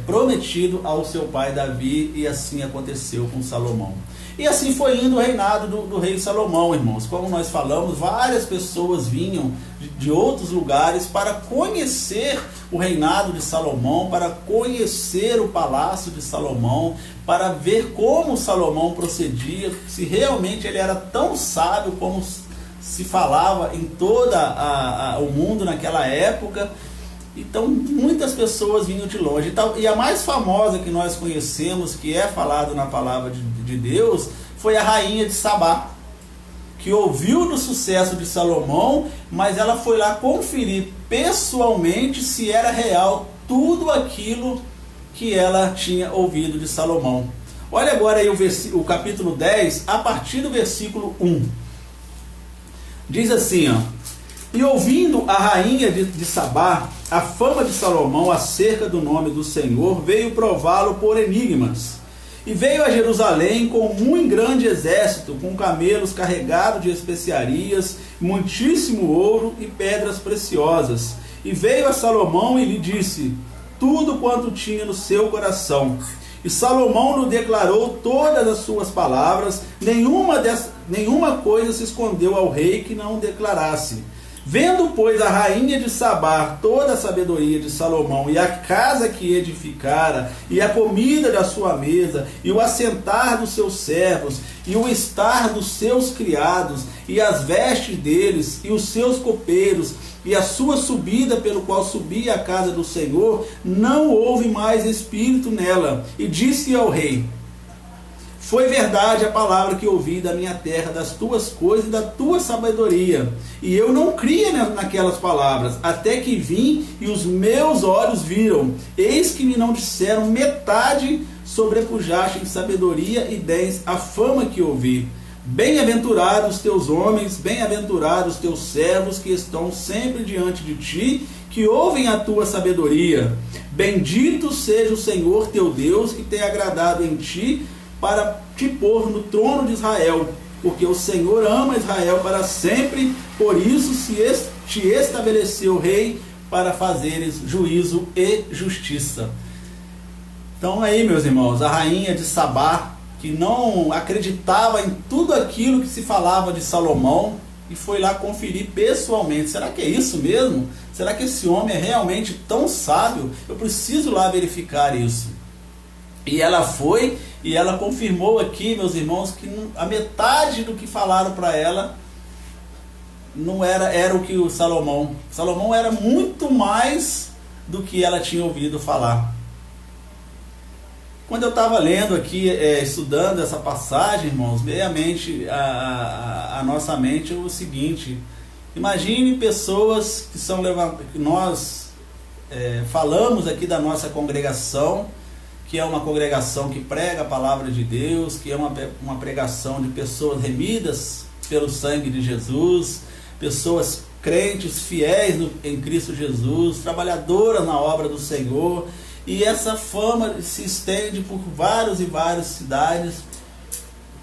prometido ao seu pai Davi, e assim aconteceu com Salomão. E assim foi indo o reinado do rei Salomão, irmãos. Como nós falamos, várias pessoas vinham de outros lugares para conhecer o reinado de Salomão, para conhecer o palácio de Salomão, para ver como Salomão procedia, se realmente ele era tão sábio como se falava em todo o mundo naquela época. Então muitas pessoas vinham de longe. E a mais famosa que nós conhecemos, que é falado na palavra de Deus, foi a rainha de Sabá, que ouviu do sucesso de Salomão, mas ela foi lá conferir pessoalmente se era real tudo aquilo que ela tinha ouvido de Salomão. Olha agora aí o capítulo 10, a partir do versículo 1. Diz assim, ó: E ouvindo a rainha de Sabá a fama de Salomão acerca do nome do Senhor, veio prová-lo por enigmas. E veio a Jerusalém com muito grande exército, com camelos carregados de especiarias, muitíssimo ouro e pedras preciosas. E veio a Salomão e lhe disse tudo quanto tinha no seu coração. E Salomão lhe declarou todas as suas palavras, nenhuma coisa se escondeu ao rei que não declarasse. Vendo, pois, a rainha de Sabá toda a sabedoria de Salomão, e a casa que edificara, e a comida da sua mesa, e o assentar dos seus servos, e o estar dos seus criados, e as vestes deles, e os seus copeiros, e a sua subida pelo qual subia a casa do Senhor, não houve mais espírito nela. E disse ao rei: Foi verdade a palavra que ouvi da minha terra, das tuas coisas e da tua sabedoria. E eu não cria naquelas palavras, até que vim e os meus olhos viram. Eis que me não disseram metade, sobrepujaste em sabedoria e bens a fama que ouvi. Bem-aventurados os teus homens, bem-aventurados os teus servos que estão sempre diante de ti, que ouvem a tua sabedoria. Bendito seja o Senhor teu Deus, que tem agradado em ti, para te pôr no trono de Israel, porque o Senhor ama Israel para sempre, por isso te estabeleceu rei para fazeres juízo e justiça. Então aí, meus irmãos, a rainha de Sabá, que não acreditava em tudo aquilo que se falava de Salomão, e foi lá conferir pessoalmente. Será que é isso mesmo? Será que esse homem é realmente tão sábio? Eu preciso lá verificar isso. E ela foi e ela confirmou aqui, meus irmãos, que a metade do que falaram para ela não era o que o Salomão era muito mais do que ela tinha ouvido falar. Quando eu estava lendo aqui, estudando essa passagem, irmãos, veio à mente, a nossa mente o seguinte: imagine pessoas que são levantadas, que nós falamos aqui da nossa congregação, que é uma congregação que prega a palavra de Deus, que é uma pregação de pessoas remidas pelo sangue de Jesus, pessoas crentes, fiéis em Cristo Jesus, trabalhadoras na obra do Senhor, e essa fama se estende por várias e várias cidades,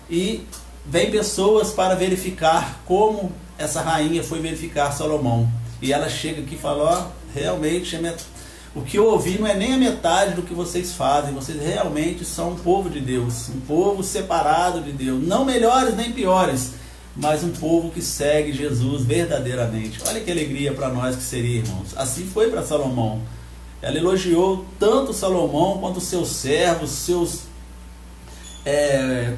e vem pessoas para verificar como essa rainha foi verificar Salomão, e ela chega aqui e fala: realmente o que eu ouvi não é nem a metade do que vocês fazem. Vocês realmente são um povo de Deus, um povo separado de Deus, não melhores nem piores, mas um povo que segue Jesus verdadeiramente. Olha que alegria para nós que seria, irmãos. Assim foi para Salomão. Ela elogiou tanto Salomão quanto os seus servos,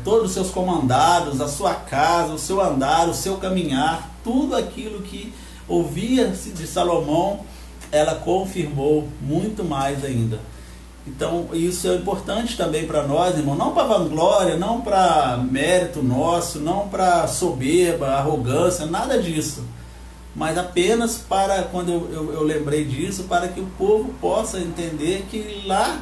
todos os seus comandados, a sua casa, o seu andar, o seu caminhar, tudo aquilo que ouvia-se de Salomão, ela confirmou muito mais ainda. Então isso é importante também para nós, irmão, não para vanglória, não para mérito nosso, não para soberba, arrogância, nada disso, mas apenas para, quando eu lembrei disso, para que o povo possa entender que lá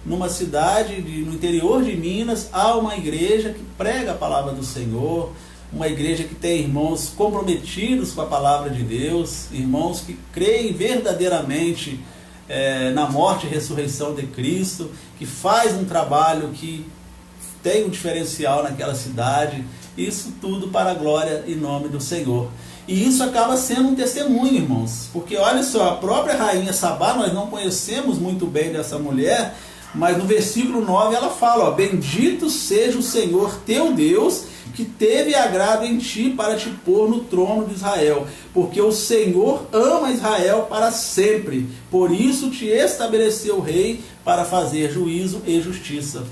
numa cidade no interior de Minas há uma igreja que prega a palavra do Senhor, uma igreja que tem irmãos comprometidos com a palavra de Deus, irmãos que creem verdadeiramente na morte e ressurreição de Cristo, que faz um trabalho que tem um diferencial naquela cidade. Isso tudo para a glória e nome do Senhor. E isso acaba sendo um testemunho, irmãos, porque olha só, a própria rainha Sabá, nós não conhecemos muito bem dessa mulher, Mas no versículo 9 ela fala, ó, bendito seja o Senhor teu Deus, que teve agrado em ti para te pôr no trono de Israel, porque o Senhor ama Israel para sempre, por isso te estabeleceu rei para fazer juízo e justiça.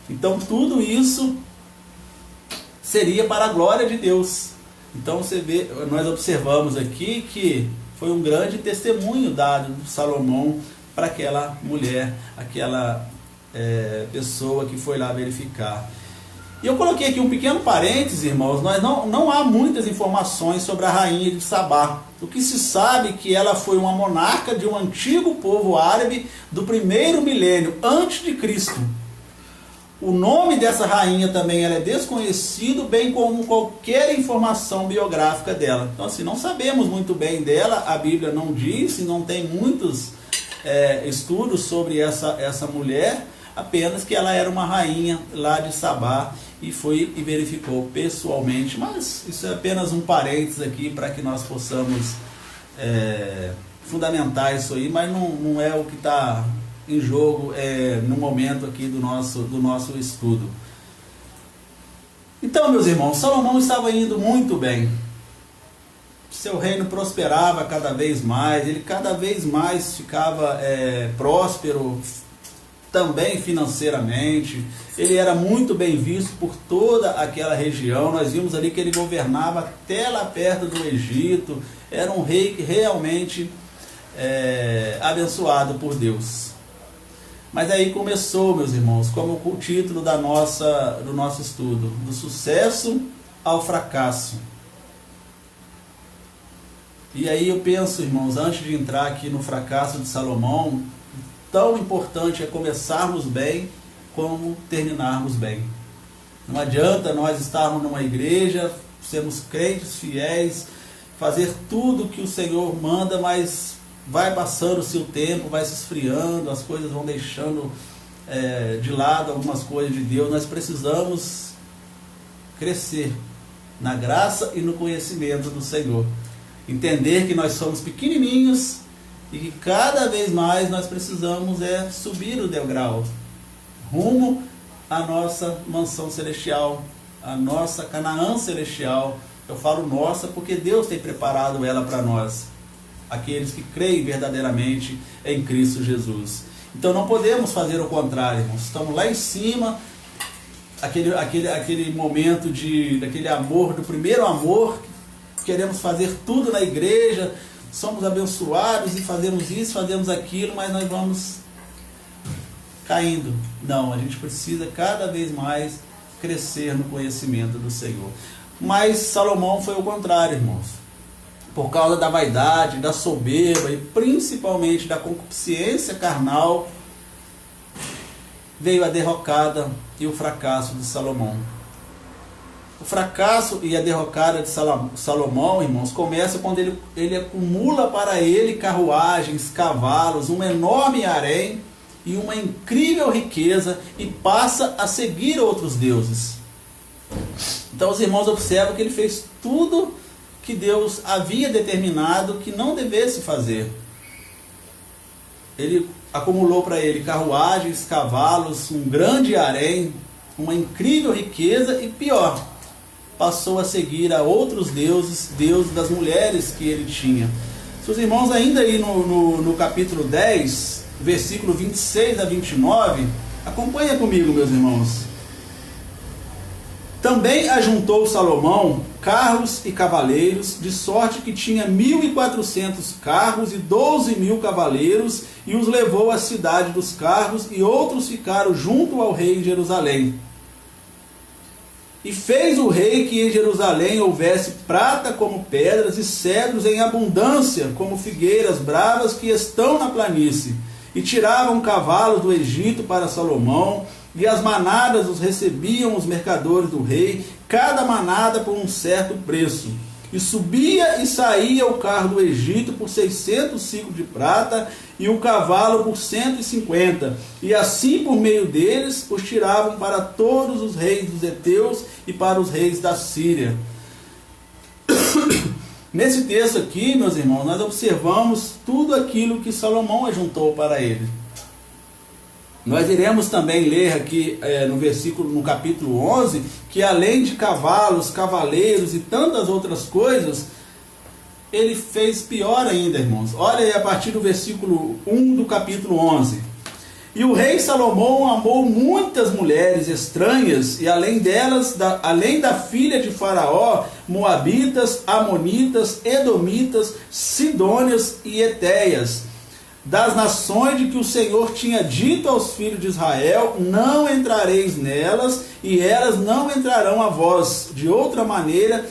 Então tudo isso seria para a glória de Deus. Então você vê, nós observamos aqui que foi um grande testemunho dado de Salomão para aquela mulher, aquela pessoa que foi lá verificar. E eu coloquei aqui um pequeno parênteses, irmãos, nós não há muitas informações sobre a rainha de Sabá. O que se sabe é que ela foi uma monarca de um antigo povo árabe do primeiro milênio antes de Cristo. O nome dessa rainha também ela é desconhecido, bem como qualquer informação biográfica dela. Então assim, não sabemos muito bem dela, a Bíblia não diz, não tem muitos estudos sobre essa mulher, apenas que ela era uma rainha lá de Sabá e foi e verificou pessoalmente. Mas isso é apenas um parênteses aqui para que nós possamos fundamentar isso aí, mas não é o que está em jogo no momento aqui do nosso estudo. Então, meus irmãos, Salomão estava indo muito bem. Seu reino prosperava cada vez mais, ele cada vez mais ficava próspero, também financeiramente. Ele era muito bem visto por toda aquela região. Nós vimos ali que ele governava até lá perto do Egito. Era um rei que realmente abençoado por Deus. Mas aí começou, meus irmãos, como o título do nosso estudo, do sucesso ao fracasso. E aí eu penso, irmãos, antes de entrar aqui no fracasso de Salomão, tão importante é começarmos bem como terminarmos bem. Não adianta nós estarmos numa igreja, sermos crentes fiéis, fazer tudo que o Senhor manda, mas vai passando o seu tempo, vai se esfriando, as coisas vão deixando de lado algumas coisas de Deus. Nós precisamos crescer na graça e no conhecimento do Senhor. Entender que nós somos pequenininhos e que cada vez mais nós precisamos subir o degrau rumo à nossa mansão celestial, à nossa Canaã celestial. Eu falo nossa porque Deus tem preparado ela para nós, aqueles que creem verdadeiramente em Cristo Jesus. Então não podemos fazer o contrário, irmãos. Estamos lá em cima, aquele momento daquele amor, do primeiro amor, queremos fazer tudo na igreja, somos abençoados e fazemos isso, fazemos aquilo, mas nós vamos caindo. Não, a gente precisa cada vez mais crescer no conhecimento do Senhor. Mas Salomão foi o contrário, irmãos. Por causa da vaidade, da soberba e principalmente da concupiscência carnal, veio a derrocada e o fracasso de Salomão. O fracasso e a derrocada de Salomão, irmãos, começa quando ele acumula para ele carruagens, cavalos, um enorme harém e uma incrível riqueza e passa a seguir outros deuses. Então os irmãos observam que ele fez tudo que Deus havia determinado que não devesse fazer. Ele acumulou para ele carruagens, cavalos, um grande harém, uma incrível riqueza e pior, passou a seguir a outros deuses, deuses das mulheres que ele tinha. Se os irmãos ainda aí no capítulo 10, versículo 26 a 29, acompanha comigo, meus irmãos. Também ajuntou Salomão carros e cavaleiros, de sorte que tinha 1.400 carros e 12.000 cavaleiros, e os levou à cidade dos carros, e outros ficaram junto ao rei em Jerusalém. E fez o rei que em Jerusalém houvesse prata como pedras e cedros em abundância, como figueiras bravas que estão na planície. E tiravam cavalos do Egito para Salomão, e as manadas os recebiam os mercadores do rei, cada manada por um certo preço. E subia e saía o carro do Egito por 600 ciclos de prata, e o cavalo por 150. E assim por meio deles os tiravam para todos os reis dos heteus e para os reis da Síria. Nesse texto aqui, meus irmãos, nós observamos tudo aquilo que Salomão ajuntou para ele. Nós iremos também ler aqui no capítulo 11, que além de cavalos, cavaleiros e tantas outras coisas, ele fez pior ainda, irmãos. Olha aí a partir do versículo 1 do capítulo 11. E o rei Salomão amou muitas mulheres estranhas, e além delas, além da filha de Faraó, moabitas, amonitas, edomitas, sidônias e etéias, das nações de que o Senhor tinha dito aos filhos de Israel: não entrareis nelas, e elas não entrarão a vós. De outra maneira,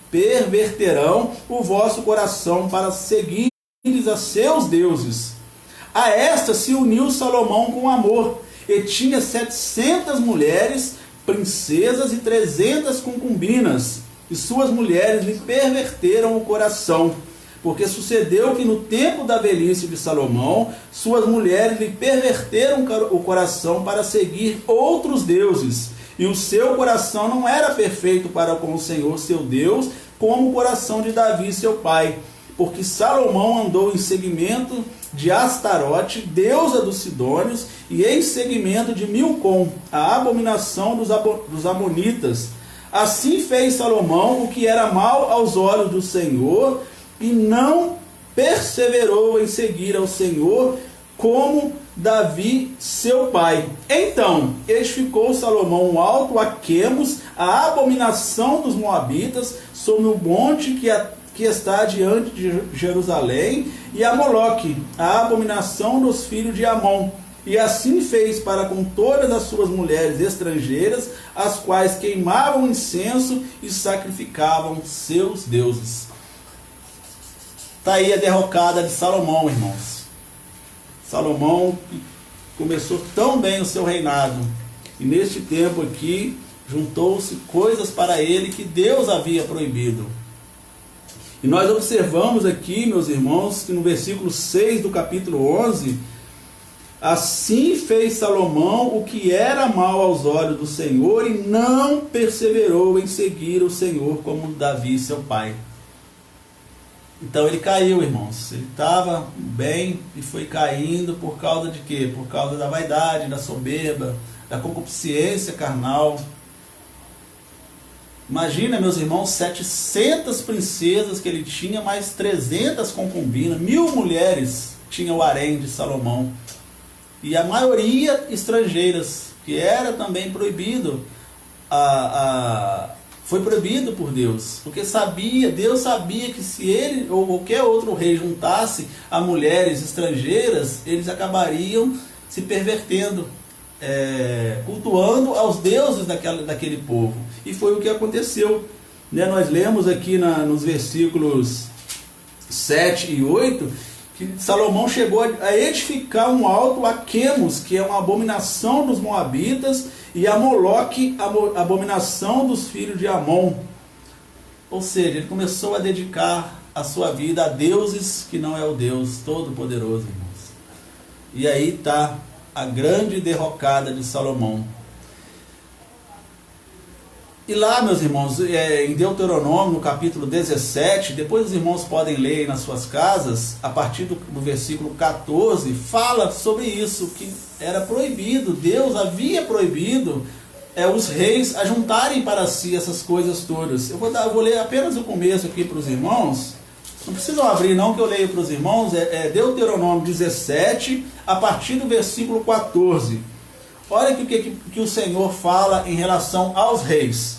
perverterão o vosso coração para seguir a seus deuses. A esta se uniu Salomão com amor, e tinha 700 mulheres, princesas e 300 concubinas, e suas mulheres lhe perverteram o coração. Porque sucedeu que no tempo da velhice de Salomão, suas mulheres lhe perverteram o coração para seguir outros deuses, e o seu coração não era perfeito para com o Senhor seu Deus, como o coração de Davi seu pai. Porque Salomão andou em seguimento de Astarote, deusa dos Sidônios, e em seguimento de Milcom, a abominação dos Amonitas. Assim fez Salomão o que era mal aos olhos do Senhor, e não perseverou em seguir ao Senhor, como Davi seu pai. Então edificou Salomão um alto a Quemos, a abominação dos Moabitas, sobre o monte que está diante de Jerusalém, e a Moloque, a abominação dos filhos de Amon. E assim fez para com todas as suas mulheres estrangeiras, as quais queimavam incenso e sacrificavam seus deuses. Está aí a derrocada de Salomão, irmãos. Salomão começou tão bem o seu reinado, e neste tempo aqui juntou-se coisas para ele que Deus havia proibido. E nós observamos aqui, meus irmãos, que no versículo 6 do capítulo 11, assim fez Salomão o que era mal aos olhos do Senhor, e não perseverou em seguir o Senhor como Davi seu pai. Então ele caiu, irmãos. Ele estava bem e foi caindo por causa de quê? Por causa da vaidade, da soberba, da concupiscência carnal. Imagina, meus irmãos, 700 princesas que ele tinha, mais 300 concubinas, 1000 mulheres tinha o harém de Salomão. E a maioria estrangeiras, que era também proibido, foi proibido por Deus. Porque Deus sabia que se ele ou qualquer outro rei juntasse a mulheres estrangeiras, eles acabariam se pervertendo, cultuando aos deuses daquele povo. E foi o que aconteceu. Nós lemos aqui nos versículos 7 e 8, que Salomão chegou a edificar um alto a Quemos, que é uma abominação dos Moabitas, e a Moloque, a abominação dos filhos de Amon. Ou seja, ele começou a dedicar a sua vida a deuses que não é o Deus Todo-Poderoso, irmãos. E aí está a grande derrocada de Salomão. E lá, meus irmãos, em Deuteronômio, no capítulo 17, depois os irmãos podem ler aí nas suas casas, a partir do versículo 14, fala sobre isso, que era proibido, Deus havia proibido os reis a juntarem para si essas coisas todas. Eu vou ler apenas o começo aqui para os irmãos, não precisam abrir não, que eu leio para os irmãos, Deuteronômio 17, a partir do versículo 14. Olha o que o Senhor fala em relação aos reis.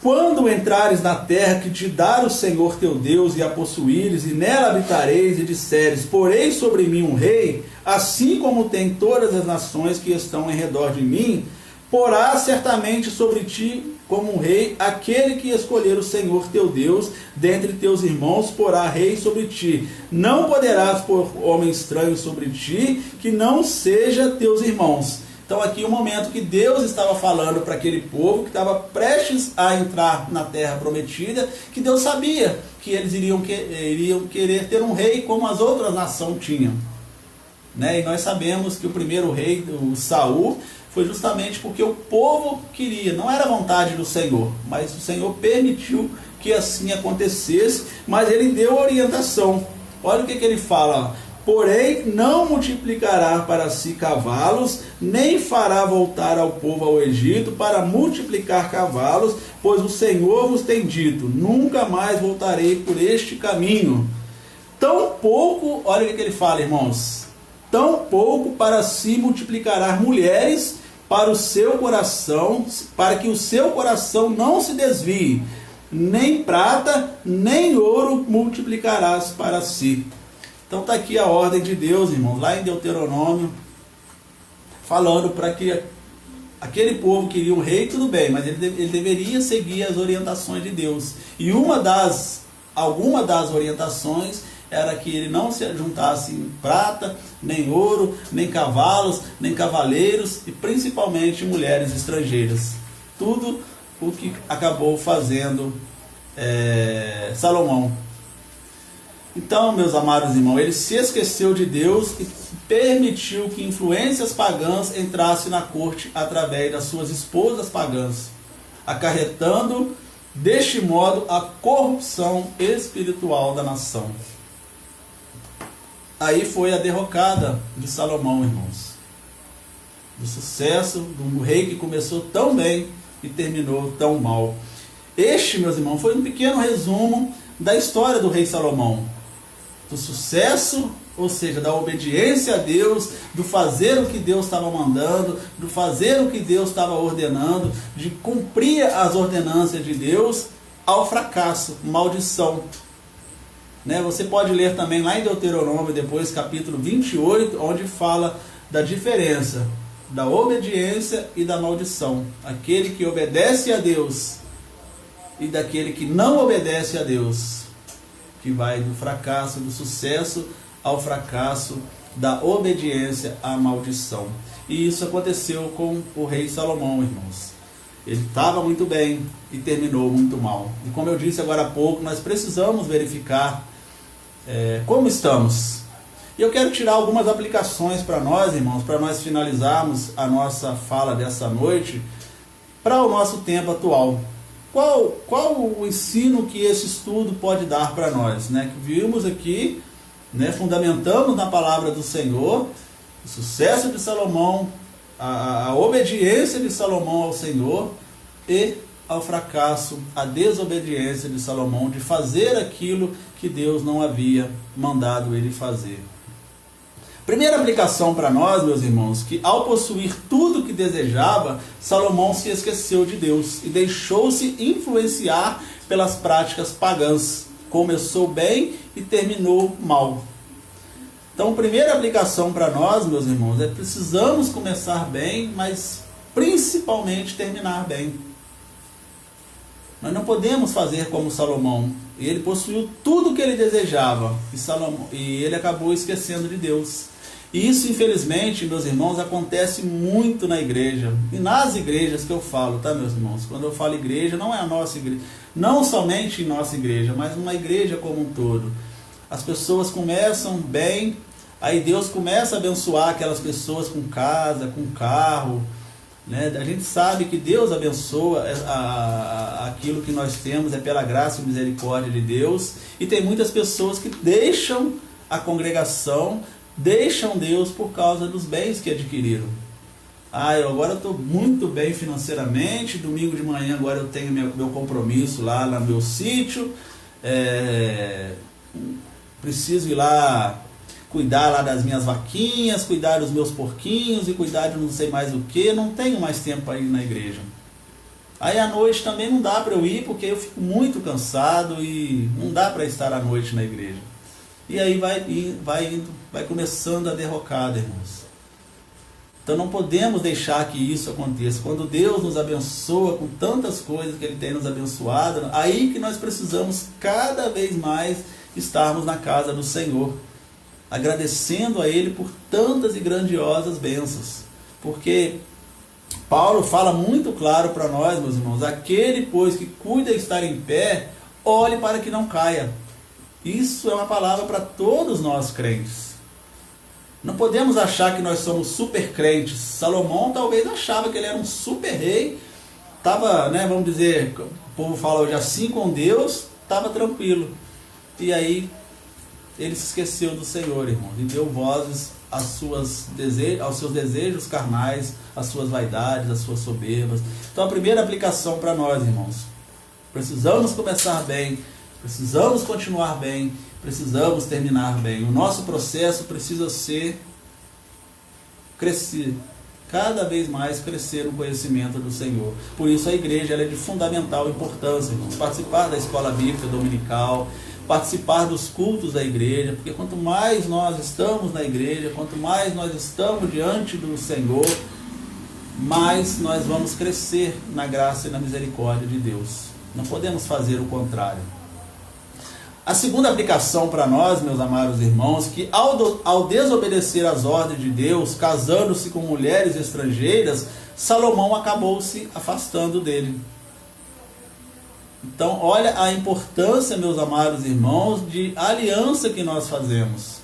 Quando entrares na terra que te dá o Senhor teu Deus, e a possuíres, e nela habitareis, e disseres: porei sobre mim um rei, assim como tem todas as nações que estão em redor de mim, porá certamente sobre ti como um rei aquele que escolher o Senhor teu Deus, dentre teus irmãos porá rei sobre ti. Não poderás pôr homem estranho sobre ti, que não seja teus irmãos. Então aqui o momento que Deus estava falando para aquele povo que estava prestes a entrar na terra prometida, que Deus sabia que eles iriam querer ter um rei como as outras nações tinham. E nós sabemos que o primeiro rei, o Saul, foi justamente porque o povo queria, não era vontade do Senhor, mas o Senhor permitiu que assim acontecesse, mas ele deu orientação. Olha o que ele fala: Porém, não multiplicará para si cavalos, nem fará voltar ao povo ao Egito para multiplicar cavalos, pois o Senhor vos tem dito, nunca mais voltarei por este caminho. Tão pouco, olha o que ele fala, irmãos, tão pouco para si multiplicará mulheres para o seu coração, para que o seu coração não se desvie, nem prata, nem ouro multiplicarás para si. Então está aqui a ordem de Deus, irmãos, lá em Deuteronômio, falando para que aquele povo queria um rei, tudo bem, mas ele deveria seguir as orientações de Deus. E alguma das orientações era que ele não se juntasse em prata, nem ouro, nem cavalos, nem cavaleiros, e principalmente mulheres estrangeiras. Tudo o que acabou fazendo Salomão. Então, meus amados irmãos, ele se esqueceu de Deus e permitiu que influências pagãs entrassem na corte através das suas esposas pagãs, acarretando, deste modo, a corrupção espiritual da nação. Aí foi a derrocada de Salomão, irmãos. Do sucesso do rei que começou tão bem e terminou tão mal. Este, meus irmãos, foi um pequeno resumo da história do rei Salomão. Do sucesso, ou seja, da obediência a Deus, do fazer o que Deus estava mandando, do fazer o que Deus estava ordenando, de cumprir as ordenanças de Deus, ao fracasso, maldição. Você pode ler também lá em Deuteronômio, depois capítulo 28, onde fala da diferença da obediência e da maldição. Aquele que obedece a Deus e daquele que não obedece a Deus, que vai do fracasso, do sucesso ao fracasso, da obediência à maldição. E isso aconteceu com o rei Salomão, irmãos. Ele estava muito bem e terminou muito mal. E como eu disse agora há pouco, nós precisamos verificar como estamos. E eu quero tirar algumas aplicações para nós, irmãos, para nós finalizarmos a nossa fala dessa noite, para o nosso tempo atual. Qual o ensino que esse estudo pode dar para nós? Que vimos aqui, fundamentamos na palavra do Senhor, o sucesso de Salomão, a obediência de Salomão ao Senhor e ao fracasso, a desobediência de Salomão de fazer aquilo que Deus não havia mandado ele fazer. Primeira aplicação para nós, meus irmãos, que ao possuir tudo que desejava, Salomão se esqueceu de Deus e deixou-se influenciar pelas práticas pagãs. Começou bem e terminou mal. Então, primeira aplicação para nós, meus irmãos, precisamos começar bem, mas principalmente terminar bem. Nós não podemos fazer como Salomão. Ele possuiu tudo o que ele desejava e ele acabou esquecendo de Deus. E isso, infelizmente, meus irmãos, acontece muito na igreja. E nas igrejas que eu falo, tá, meus irmãos? Quando eu falo igreja, não é a nossa igreja. Não somente em nossa igreja, mas uma igreja como um todo. As pessoas começam bem, aí Deus começa a abençoar aquelas pessoas com casa, com carro. A gente sabe que Deus abençoa aquilo que nós temos, é pela graça e misericórdia de Deus. E tem muitas pessoas que deixam a congregação, deixam Deus por causa dos bens que adquiriram. Eu agora estou muito bem financeiramente, domingo de manhã agora eu tenho meu compromisso lá no meu sítio, preciso ir lá cuidar lá das minhas vaquinhas, cuidar dos meus porquinhos e cuidar de não sei mais o que, não tenho mais tempo para ir na igreja. Aí à noite também não dá para eu ir porque eu fico muito cansado e não dá para estar à noite na igreja. E aí vai começando a derrocada, irmãos. Então não podemos deixar que isso aconteça. Quando Deus nos abençoa com tantas coisas que Ele tem nos abençoado, aí que nós precisamos cada vez mais estarmos na casa do Senhor, agradecendo a Ele por tantas e grandiosas bênçãos. Porque Paulo fala muito claro para nós, meus irmãos, aquele, pois, que cuida de estar em pé, olhe para que não caia. Isso é uma palavra para todos nós crentes. Não podemos achar que nós somos super crentes. Salomão talvez achava que ele era um super rei, estava, vamos dizer, o povo fala hoje assim com Deus, estava tranquilo. E aí ele se esqueceu do Senhor, irmãos, e deu vozes aos seus desejos carnais, às suas vaidades, às suas soberbas. Então a primeira aplicação para nós, irmãos, precisamos começar bem, precisamos continuar bem, precisamos terminar bem. O nosso processo precisa ser crescer, cada vez mais crescer no conhecimento do Senhor. Por isso a igreja ela é de fundamental importância, irmãos. Participar da escola bíblica dominical, participar dos cultos da igreja, porque quanto mais nós estamos na igreja, quanto mais nós estamos diante do Senhor, mais nós vamos crescer na graça e na misericórdia de Deus. Não podemos fazer o contrário. A segunda aplicação para nós, meus amados irmãos, que ao desobedecer às ordens de Deus, casando-se com mulheres estrangeiras, Salomão acabou se afastando dele. Então, olha a importância, meus amados irmãos, de aliança que nós fazemos.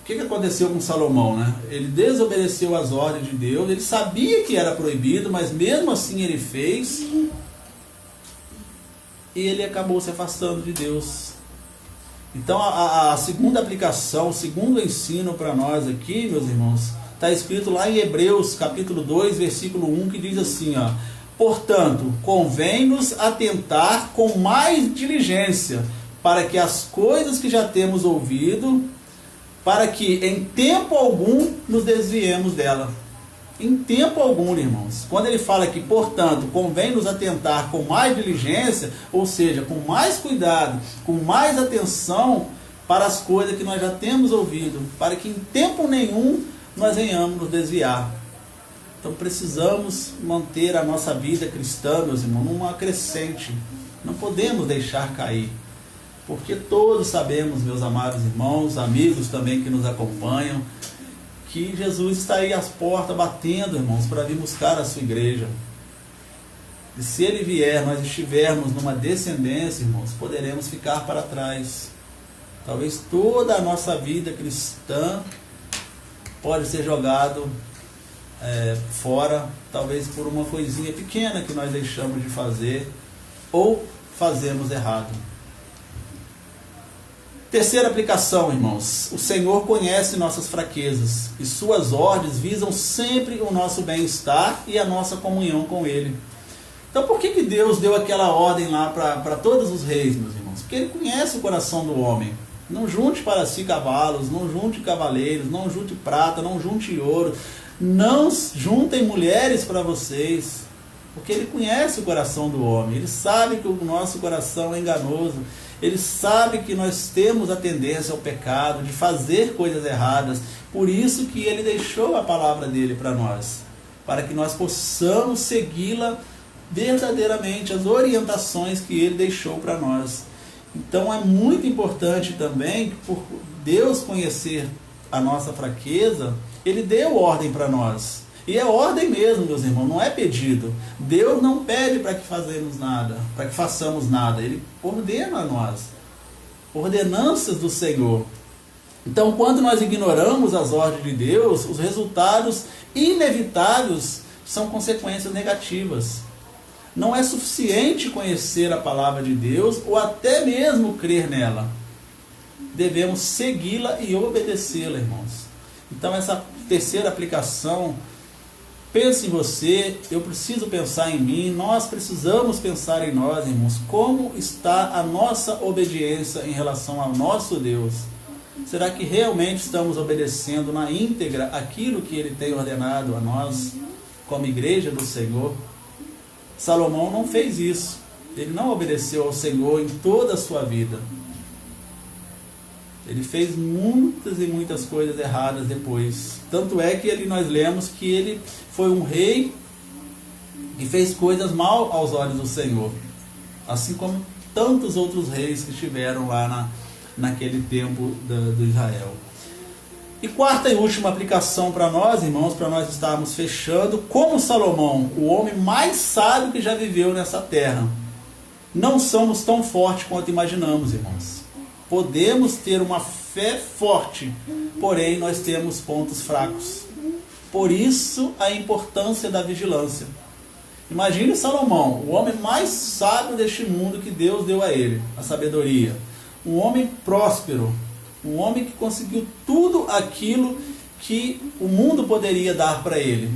O que aconteceu com Salomão, né? Ele desobedeceu às ordens de Deus, ele sabia que era proibido, mas mesmo assim ele fez, e ele acabou se afastando de Deus. Então, a segunda aplicação, o segundo ensino para nós aqui, meus irmãos, está escrito lá em Hebreus, capítulo 2, versículo 1, que diz assim, ó: portanto, convém-nos atentar com mais diligência para que as coisas que já temos ouvido, para que em tempo algum nos desviemos dela. Em tempo algum, irmãos. Quando ele fala que, portanto, convém nos atentar com mais diligência, ou seja, com mais cuidado, com mais atenção para as coisas que nós já temos ouvido, para que em tempo nenhum nós venhamos nos desviar. Então precisamos manter a nossa vida cristã, meus irmãos, numa crescente. Não podemos deixar cair. Porque todos sabemos, meus amados irmãos, amigos também que nos acompanham, que Jesus está aí às portas batendo, irmãos, para vir buscar a sua igreja. E se ele vier, nós estivermos numa descendência, irmãos, poderemos ficar para trás. Talvez toda a nossa vida cristã pode ser jogado fora, talvez por uma coisinha pequena que nós deixamos de fazer ou fazemos errado. Terceira aplicação, irmãos. O Senhor conhece nossas fraquezas e suas ordens visam sempre o nosso bem-estar e a nossa comunhão com Ele. Então por que Deus deu aquela ordem lá para todos os reis, meus irmãos? Porque Ele conhece o coração do homem. Não junte para si cavalos, não junte cavaleiros, não junte prata, não junte ouro. Não juntem mulheres para vocês, porque Ele conhece o coração do homem. Ele sabe que o nosso coração é enganoso. Ele sabe que nós temos a tendência ao pecado, de fazer coisas erradas. Por isso que Ele deixou a palavra dele para nós, para que nós possamos segui-la verdadeiramente, as orientações que Ele deixou para nós. Então é muito importante também, por Deus conhecer a nossa fraqueza, Ele deu ordem para nós. E é ordem mesmo, meus irmãos, não é pedido. Deus não pede para que façamos nada. Ele ordena a nós. Ordenanças do Senhor. Então, quando nós ignoramos as ordens de Deus, os resultados inevitáveis são consequências negativas. Não é suficiente conhecer a palavra de Deus ou até mesmo crer nela. Devemos segui-la e obedecê-la, irmãos. Então, essa terceira aplicação, pense em você, eu preciso pensar em mim, nós precisamos pensar em nós, irmãos. Como está a nossa obediência em relação ao nosso Deus? Será que realmente estamos obedecendo na íntegra aquilo que Ele tem ordenado a nós, como igreja do Senhor? Salomão não fez isso. Ele não obedeceu ao Senhor em toda a sua vida. Ele fez muitas e muitas coisas erradas depois. Tanto é que nós lemos que ele foi um rei que fez coisas mal aos olhos do Senhor. Assim como tantos outros reis que estiveram lá naquele tempo do Israel. E quarta e última aplicação para nós, irmãos, para nós estarmos fechando. Como Salomão, o homem mais sábio que já viveu nessa terra, não somos tão fortes quanto imaginamos, irmãos. Podemos ter uma fé forte, porém nós temos pontos fracos. Por isso a importância da vigilância. Imagine Salomão, o homem mais sábio deste mundo que Deus deu a ele, a sabedoria. Um homem próspero, um homem que conseguiu tudo aquilo que o mundo poderia dar para ele.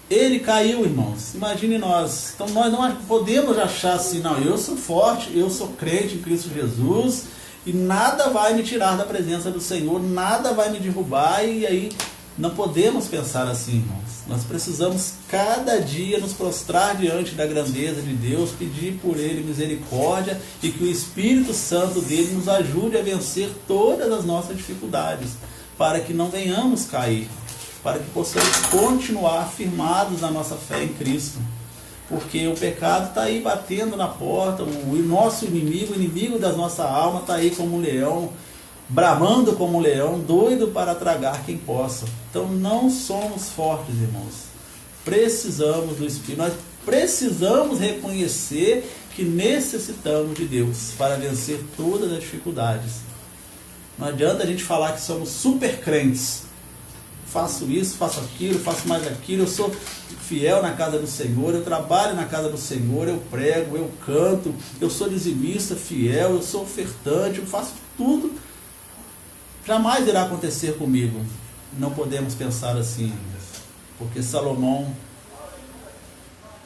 Ele caiu, irmãos. Imagine nós. Então nós não podemos achar assim, não, eu sou forte, eu sou crente em Cristo Jesus e nada vai me tirar da presença do Senhor, nada vai me derrubar. E aí não podemos pensar assim, irmãos. Nós precisamos cada dia nos prostrar diante da grandeza de Deus, pedir por Ele misericórdia e que o Espírito Santo dele nos ajude a vencer todas as nossas dificuldades, para que não venhamos cair, para que possamos continuar firmados na nossa fé em Cristo. Porque o pecado está aí batendo na porta, o nosso inimigo, o inimigo da nossa alma está aí como um leão, bramando como um leão, doido para tragar quem possa. Então não somos fortes, irmãos. Precisamos do Espírito. Nós precisamos reconhecer que necessitamos de Deus para vencer todas as dificuldades. Não adianta a gente falar que somos super crentes. Faço isso, faço aquilo, faço mais aquilo, eu sou fiel na casa do Senhor, eu trabalho na casa do Senhor, eu prego, eu canto, eu sou dizimista fiel, eu sou ofertante, eu faço tudo. Jamais irá acontecer comigo. Não podemos pensar assim, porque Salomão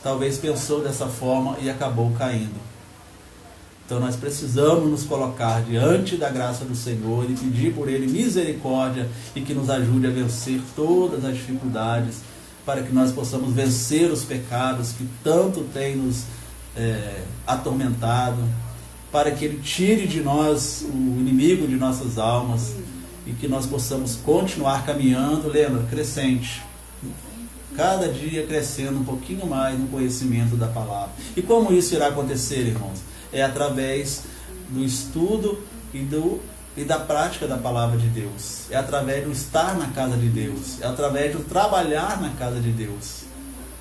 talvez pensou dessa forma e acabou caindo. Então nós precisamos nos colocar diante da graça do Senhor e pedir por Ele misericórdia e que nos ajude a vencer todas as dificuldades, para que nós possamos vencer os pecados que tanto têm nos atormentado, para que Ele tire de nós o inimigo de nossas almas e que nós possamos continuar caminhando, lembra, crescente, cada dia crescendo um pouquinho mais no conhecimento da palavra. E como isso irá acontecer, irmãos? É através do estudo e da prática da palavra de Deus. É através do estar na casa de Deus. É através do trabalhar na casa de Deus.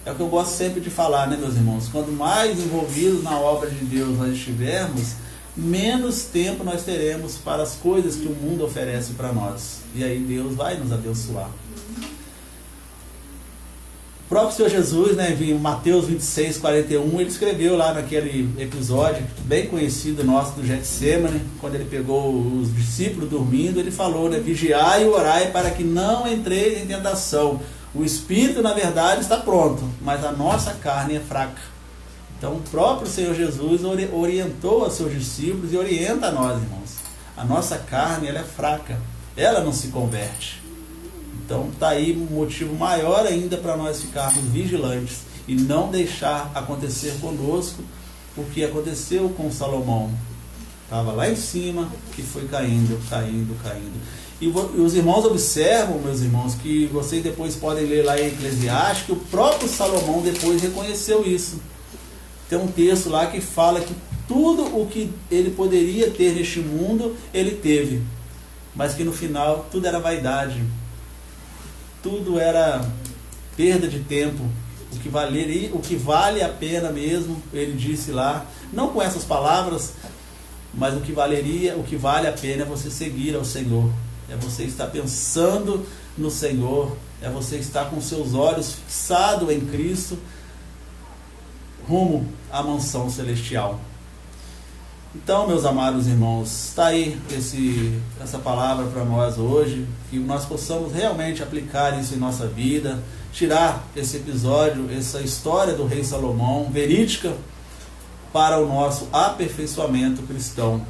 É o que eu gosto sempre de falar, né, meus irmãos? Quanto mais envolvidos na obra de Deus nós estivermos, menos tempo nós teremos para as coisas que o mundo oferece para nós. E aí Deus vai nos abençoar. O próprio Senhor Jesus, né, em Mateus 26, 41, ele escreveu lá naquele episódio bem conhecido nosso do Getsêmani, quando ele pegou os discípulos dormindo, ele falou, né, vigiai e orai para que não entreis em tentação. O espírito, na verdade, está pronto, mas a nossa carne é fraca. Então o próprio Senhor Jesus orientou a seus discípulos e orienta a nós, irmãos. A nossa carne, ela é fraca, ela não se converte. Então está aí um motivo maior ainda para nós ficarmos vigilantes e não deixar acontecer conosco o que aconteceu com Salomão. Estava lá em cima e foi caindo. E os irmãos observam, meus irmãos, que vocês depois podem ler lá em Eclesiastes, que o próprio Salomão depois reconheceu isso. Tem um texto lá que fala que tudo o que ele poderia ter neste mundo, ele teve. Mas que no final tudo era vaidade. Tudo era perda de tempo. O que vale a pena mesmo, ele disse lá, não com essas palavras, mas o que vale a pena é você seguir ao Senhor. É você estar pensando no Senhor, é você estar com seus olhos fixados em Cristo, rumo à mansão celestial. Então, meus amados irmãos, está aí essa palavra para nós hoje, que nós possamos realmente aplicar isso em nossa vida, tirar esse episódio, essa história do rei Salomão, verídica, para o nosso aperfeiçoamento cristão.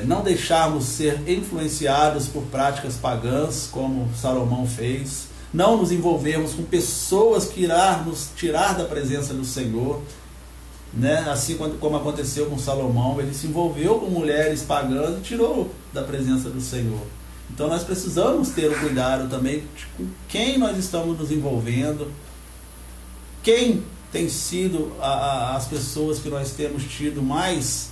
Não deixarmos ser influenciados por práticas pagãs, como Salomão fez, não nos envolvermos com pessoas que irão nos tirar da presença do Senhor, né? Assim como aconteceu com Salomão, ele se envolveu com mulheres pagãs e tirou da presença do Senhor. Então nós precisamos ter o cuidado também com quem nós estamos nos envolvendo, quem tem sido as pessoas que nós temos tido mais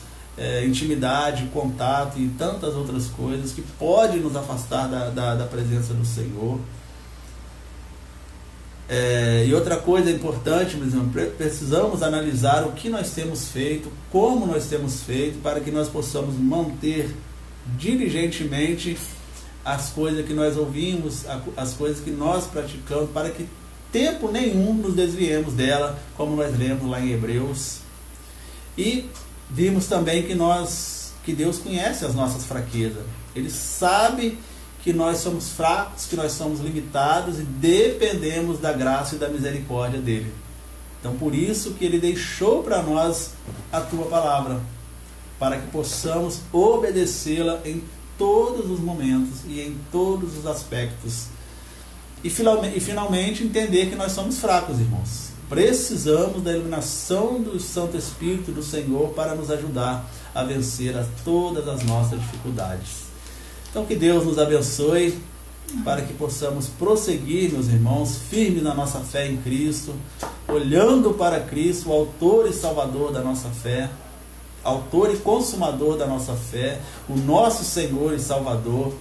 intimidade, contato e tantas outras coisas que pode nos afastar da presença do Senhor. E outra coisa importante, por exemplo, precisamos analisar o que nós temos feito, como nós temos feito, para que nós possamos manter diligentemente as coisas que nós ouvimos, as coisas que nós praticamos, para que tempo nenhum nos desviemos dela, como nós lemos lá em Hebreus. E vimos também que Deus conhece as nossas fraquezas. Ele sabe que nós somos fracos, que nós somos limitados e dependemos da graça e da misericórdia dele. Então, por isso que ele deixou para nós a tua palavra, para que possamos obedecê-la em todos os momentos e em todos os aspectos. E finalmente entender que nós somos fracos, irmãos. Precisamos da iluminação do Santo Espírito do Senhor para nos ajudar a vencer a todas as nossas dificuldades. Então que Deus nos abençoe para que possamos prosseguir, meus irmãos, firmes na nossa fé em Cristo, olhando para Cristo, o autor e salvador da nossa fé, autor e consumador da nossa fé, o nosso Senhor e Salvador,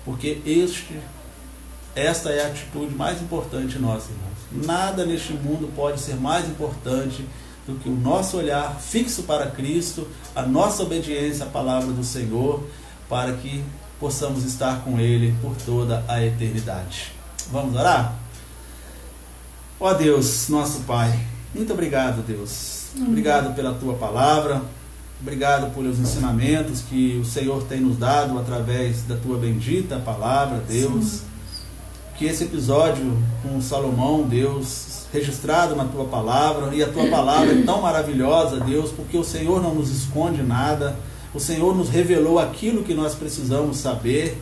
porque esta é a atitude mais importante nossa, irmãos. Nada neste mundo pode ser mais importante do que o nosso olhar fixo para Cristo, a nossa obediência à palavra do Senhor, para que possamos estar com Ele por toda a eternidade. Vamos orar? Ó Deus, nosso Pai, muito obrigado, Deus. Obrigado pela Tua palavra, obrigado pelos ensinamentos que o Senhor tem nos dado através da Tua bendita palavra, Deus. Sim. Que esse episódio com Salomão, Deus, registrado na Tua palavra, e a Tua palavra é tão maravilhosa, Deus, porque o Senhor não nos esconde nada, o Senhor nos revelou aquilo que nós precisamos saber,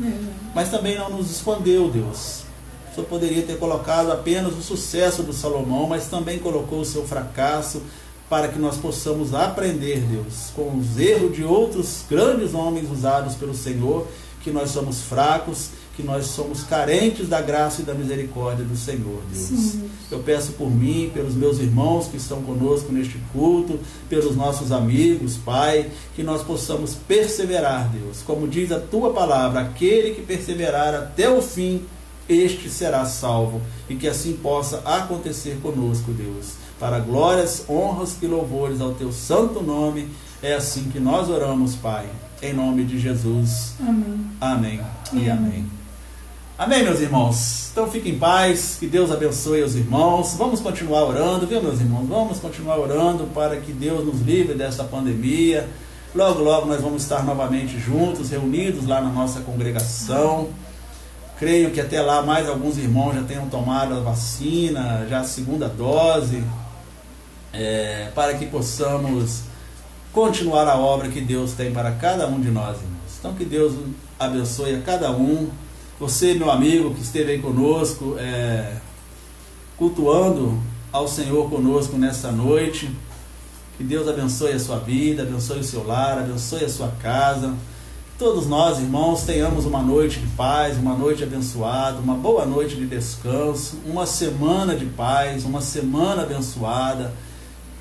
mas também não nos escondeu, Deus. O Senhor poderia ter colocado apenas o sucesso do Salomão, mas também colocou o seu fracasso, para que nós possamos aprender, Deus, com os erros de outros grandes homens usados pelo Senhor, que nós somos fracos, que nós somos carentes da graça e da misericórdia do Senhor, Deus. Sim. Eu peço por mim, pelos meus irmãos que estão conosco neste culto, pelos nossos amigos, Pai, que nós possamos perseverar, Deus. Como diz a Tua palavra, aquele que perseverar até o fim, este será salvo. E que assim possa acontecer conosco, Deus. Para glórias, honras e louvores ao Teu santo nome, é assim que nós oramos, Pai. Em nome de Jesus. Amém. Amém e amém. Amém, meus irmãos. Então fiquem em paz, que Deus abençoe os irmãos. Vamos continuar orando, viu, meus irmãos? Vamos continuar orando para que Deus nos livre desta pandemia. Logo, logo nós vamos estar novamente juntos, reunidos lá na nossa congregação. Creio que até lá mais alguns irmãos já tenham tomado a vacina, já a segunda dose, para que possamos continuar a obra que Deus tem para cada um de nós, irmãos. Então que Deus abençoe a cada um. Você, meu amigo, que esteve aí conosco, cultuando ao Senhor conosco nessa noite, que Deus abençoe a sua vida, abençoe o seu lar, abençoe a sua casa. Todos nós, irmãos, tenhamos uma noite de paz, uma noite abençoada, uma boa noite de descanso, uma semana de paz, uma semana abençoada.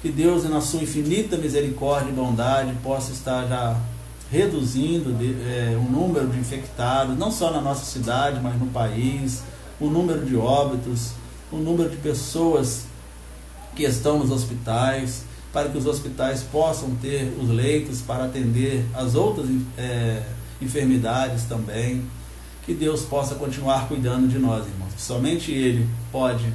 Que Deus, na sua infinita misericórdia e bondade, possa estar já reduzindo o número de infectados, não só na nossa cidade, mas no país, o número de óbitos, o número de pessoas que estão nos hospitais, para que os hospitais possam ter os leitos para atender as outras enfermidades também. Que Deus possa continuar cuidando de nós, irmãos. Somente Ele pode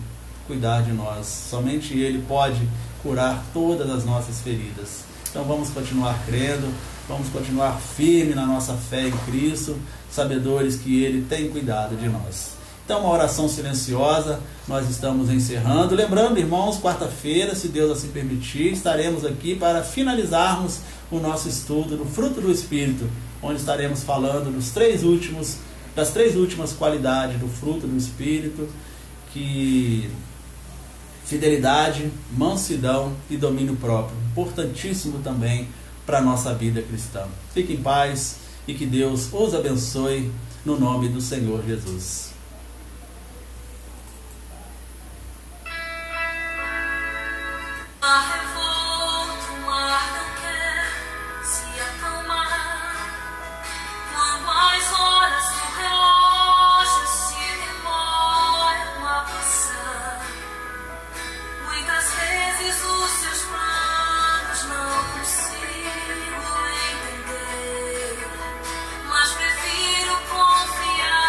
cuidar de nós, somente Ele pode curar todas as nossas feridas. Então vamos continuar crendo, vamos continuar firme na nossa fé em Cristo, sabedores que Ele tem cuidado de nós. Então, uma oração silenciosa, nós estamos encerrando. Lembrando, irmãos, quarta-feira, se Deus assim permitir, estaremos aqui para finalizarmos o nosso estudo do fruto do Espírito, onde estaremos falando das três últimas qualidades do fruto do Espírito, que fidelidade, mansidão e domínio próprio, importantíssimo também para a nossa vida cristã. Fique em paz e que Deus os abençoe no nome do Senhor Jesus.
Mas prefiro confiar.